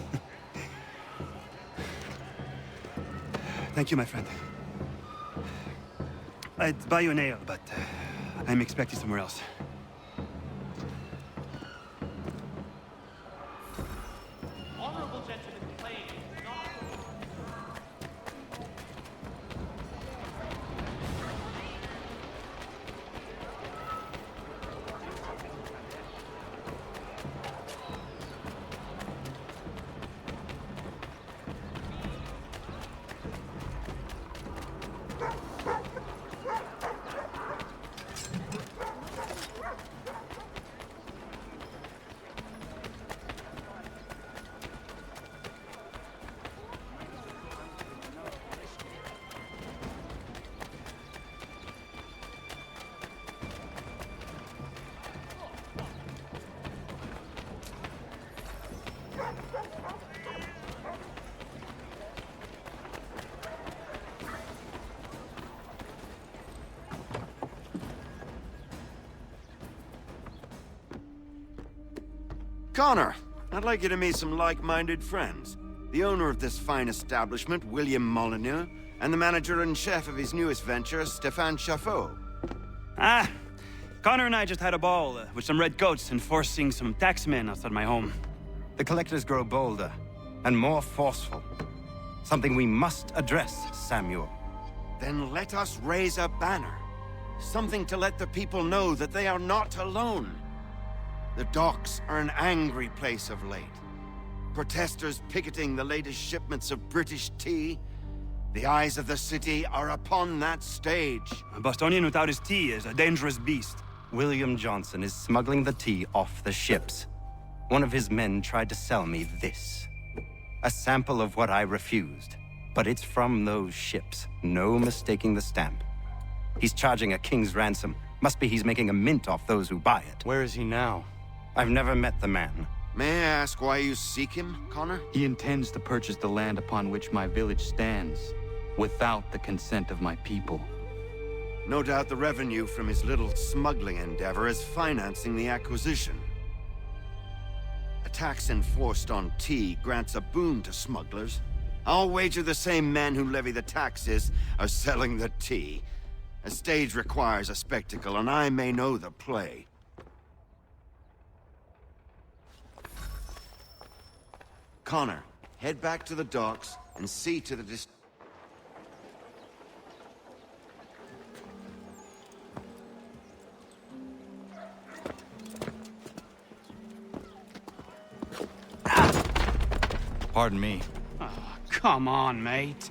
Thank you, my friend. I'd buy you an ale, but I'm expecting somewhere else. Connor, I'd like you to meet some like-minded friends. The owner of this fine establishment, William Molyneux, and the manager and chef of his newest venture, Stéphane Chaffeau. Ah, Connor and I just had a ball with some redcoats enforcing some taxmen outside my home. The collectors grow bolder and more forceful. Something we must address, Samuel. Then let us raise a banner. Something to let the people know that they are not alone. The docks are an angry place of late. Protesters picketing the latest shipments of British tea. The eyes of the city are upon that stage. A Bostonian without his tea is a dangerous beast. William Johnson is smuggling the tea off the ships. One of his men tried to sell me this. A sample of what I refused. But it's from those ships. No mistaking the stamp. He's charging a king's ransom. Must be he's making a mint off those who buy it. Where is he now? I've never met the man. May I ask why you seek him, Connor? He intends to purchase the land upon which my village stands, without the consent of my people. No doubt the revenue from his little smuggling endeavor is financing the acquisition. A tax enforced on tea grants a boon to smugglers. I'll wager the same men who levy the taxes are selling the tea. A stage requires a spectacle, and I may know the play. Connor, head back to the docks and see to the Pardon me. Oh, come on, mate.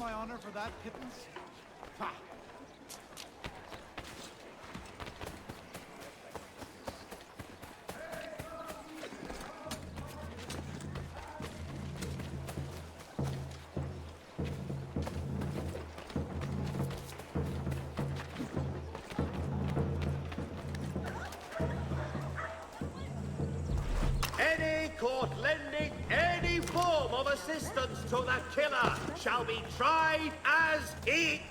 my honor for that, pittance? Ha! Any court lending any form of assistance to the killer shall be tried as he...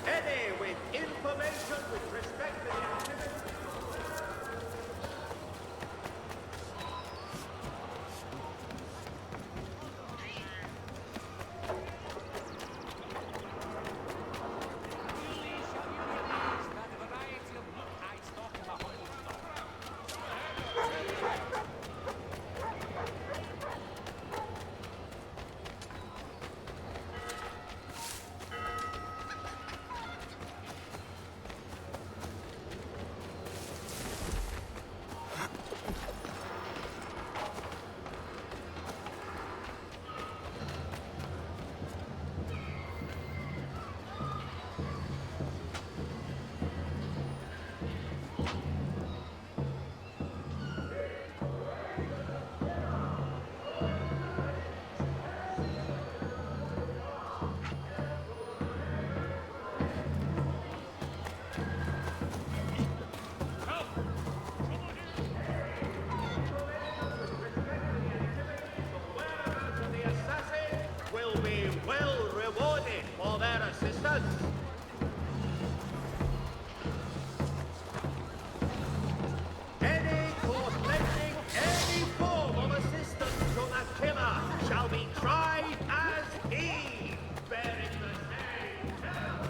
Any with information with respect to the activity... The assassin will be well rewarded for their assistance. Any court lending any form of assistance to the killer shall be tried as he, bearing the same hell.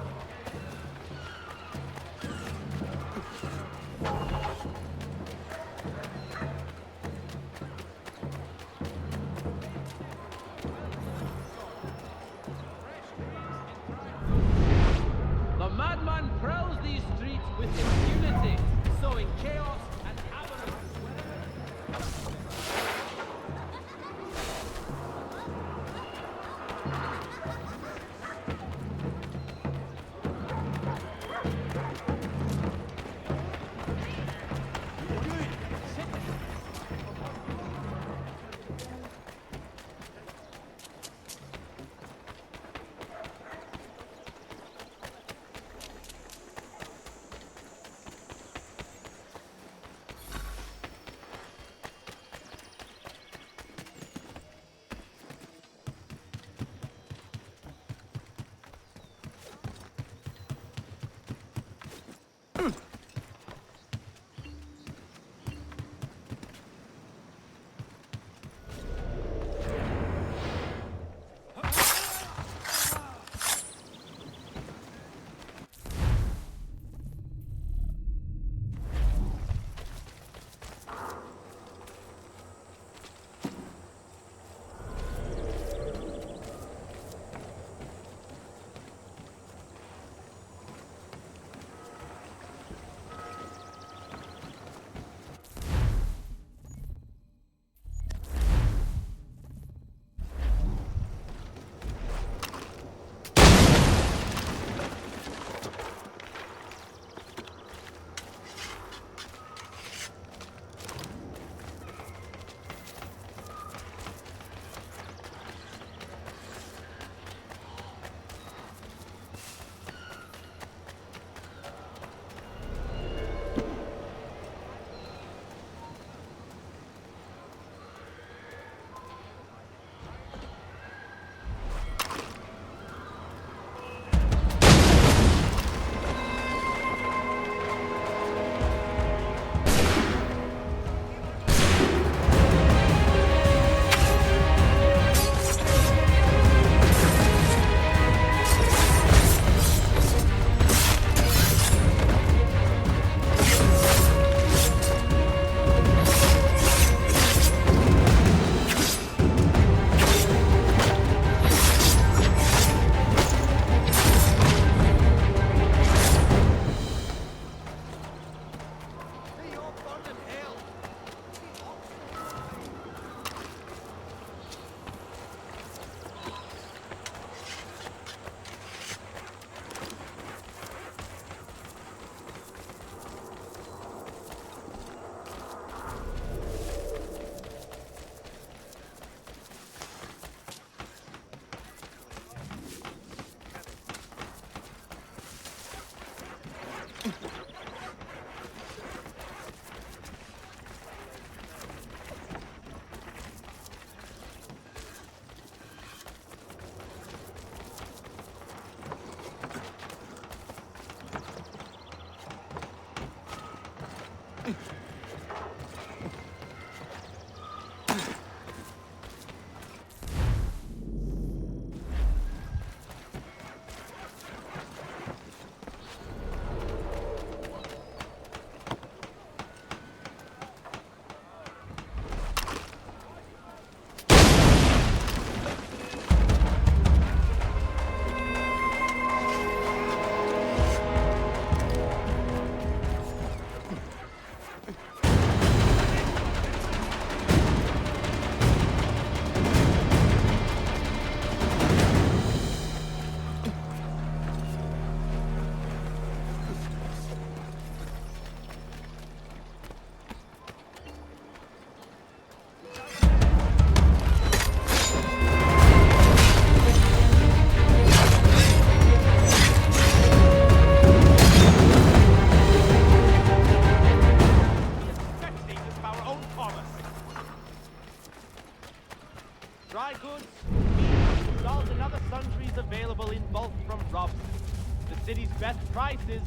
The madman prowls these streets with impunity, sowing chaos and avarice wherever. Dry goods, meat, salt, and other sundries available in bulk from Robson. The city's best prices.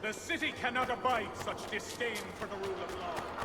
The city cannot abide such disdain for the rule of law.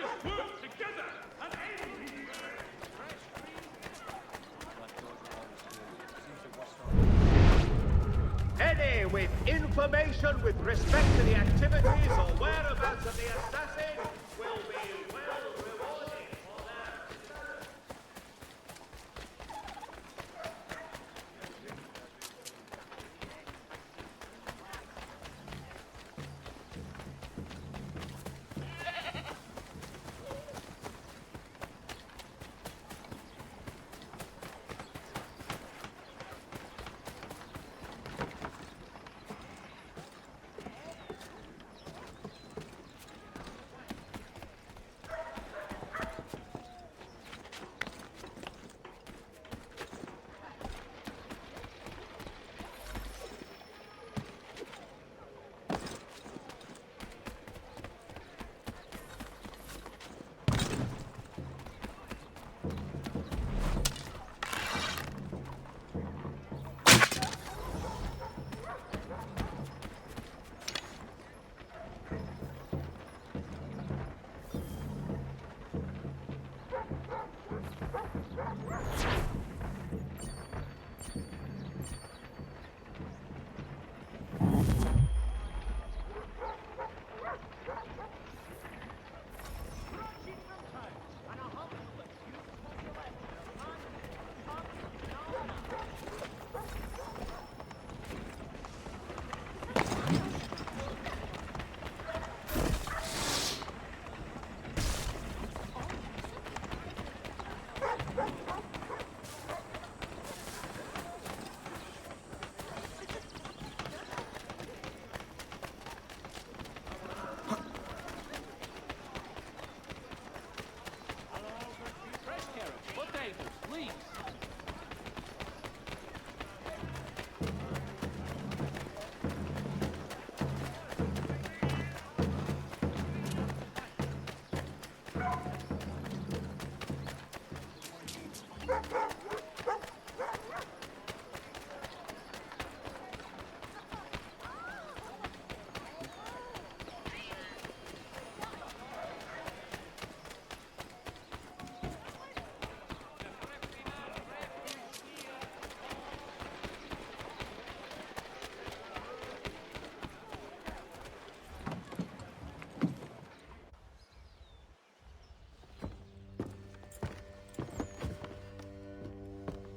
us work together and end these... Any with information with respect to the activities or whereabouts of the assassin will be well rewarded for their...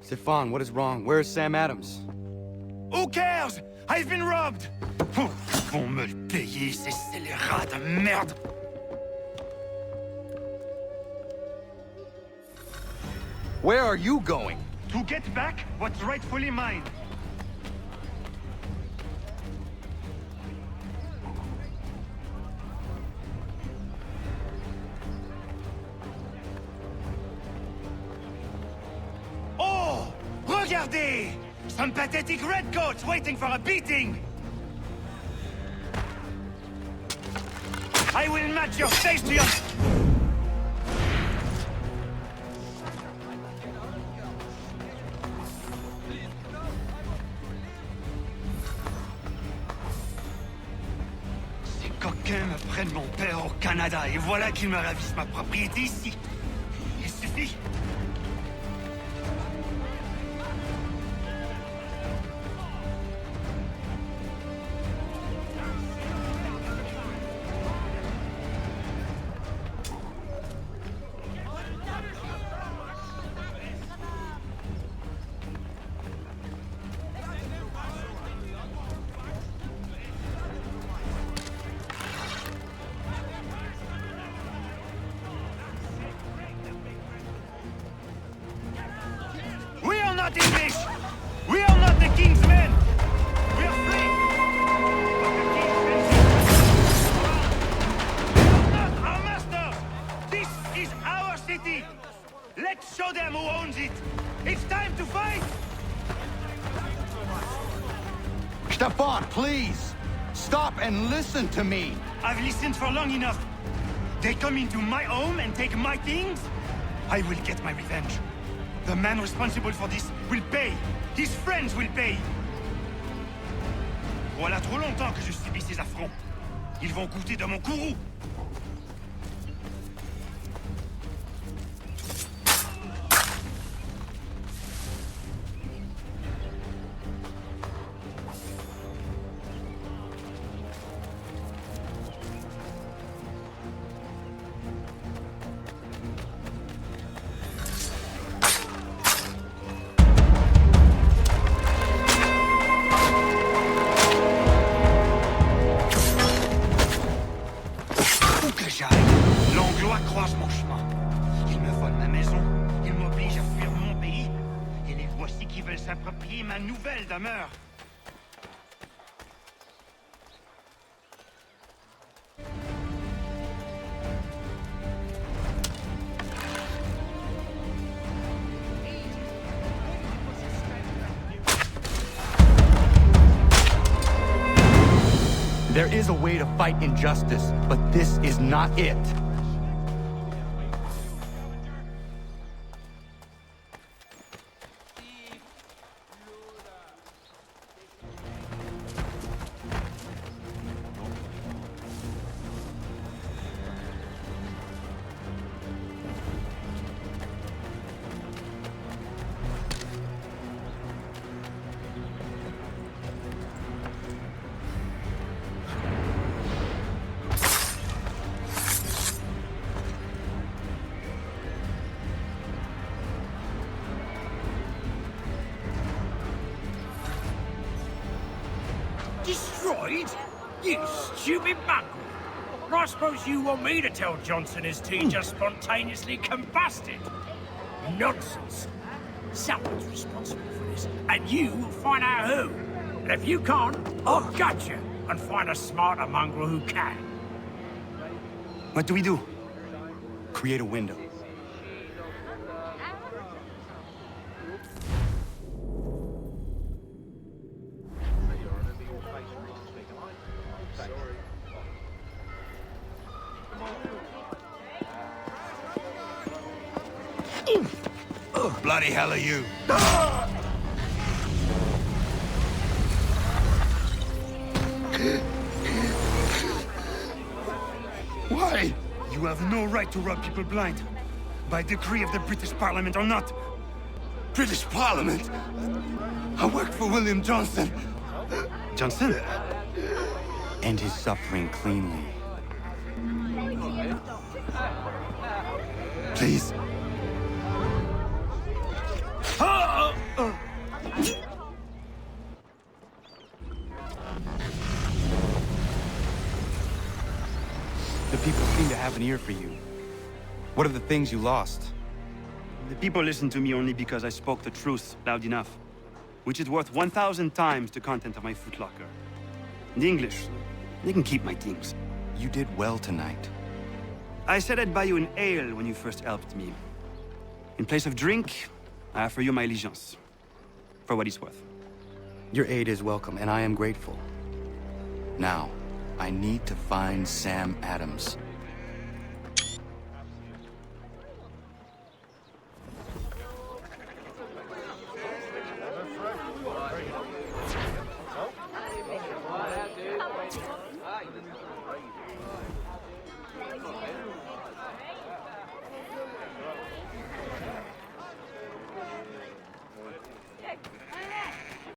Stefan, what is wrong? Where is Sam Adams? Who cares? I've been robbed! Vont me le payer, ces scélérats de merde! Where are you going? To get back what's rightfully mine. Oh! Regardez! Some pathetic redcoats waiting for a beating! I will match your face to your... Ces coquins me prennent mon père au Canada et voilà qu'ils me ravissent ma propriété ici. Il suffit. We are not English! We are not the king's men! We are free! But the king's men... We are not our masters! This is our city! Let's show them who owns it! It's time to fight! Stefan, please! Stop and listen to me! I've listened for long enough. They come into my home and take my things? I will get my revenge. The man responsible for this will pay. His friends will pay. Voilà trop longtemps que je subis ces affronts. Ils vont goûter de mon courroux. croisent mon chemin. Ils me volent ma maison, ils m'obligent à fuir mon pays, et les voici qui veulent s'approprier ma nouvelle demeure. There is a way to fight injustice, but this is not it. Destroyed? You stupid mongrel! I suppose you want me to tell Johnson his tea just spontaneously combusted? Nonsense! Someone's responsible for this, and you will find out who. And if you can't, I'll gut you and find a smarter mongrel who can. What do we do? Create a window. Bloody hell are you? Why? You have no right to rob people blind. By decree of the British Parliament or not. British Parliament? I worked for William Johnson. Johnson? End his suffering cleanly. Please. The people seem to have an ear for you. What are the things you lost? The people listen to me only because I spoke the truth loud enough, which is worth 1,000 times the content of my footlocker. The English, they can keep my things. You did well tonight. I said I'd buy you an ale when you first helped me. In place of drink, I offer you my allegiance. For what it's worth. Your aid is welcome, and I am grateful. Now, I need to find Sam Adams.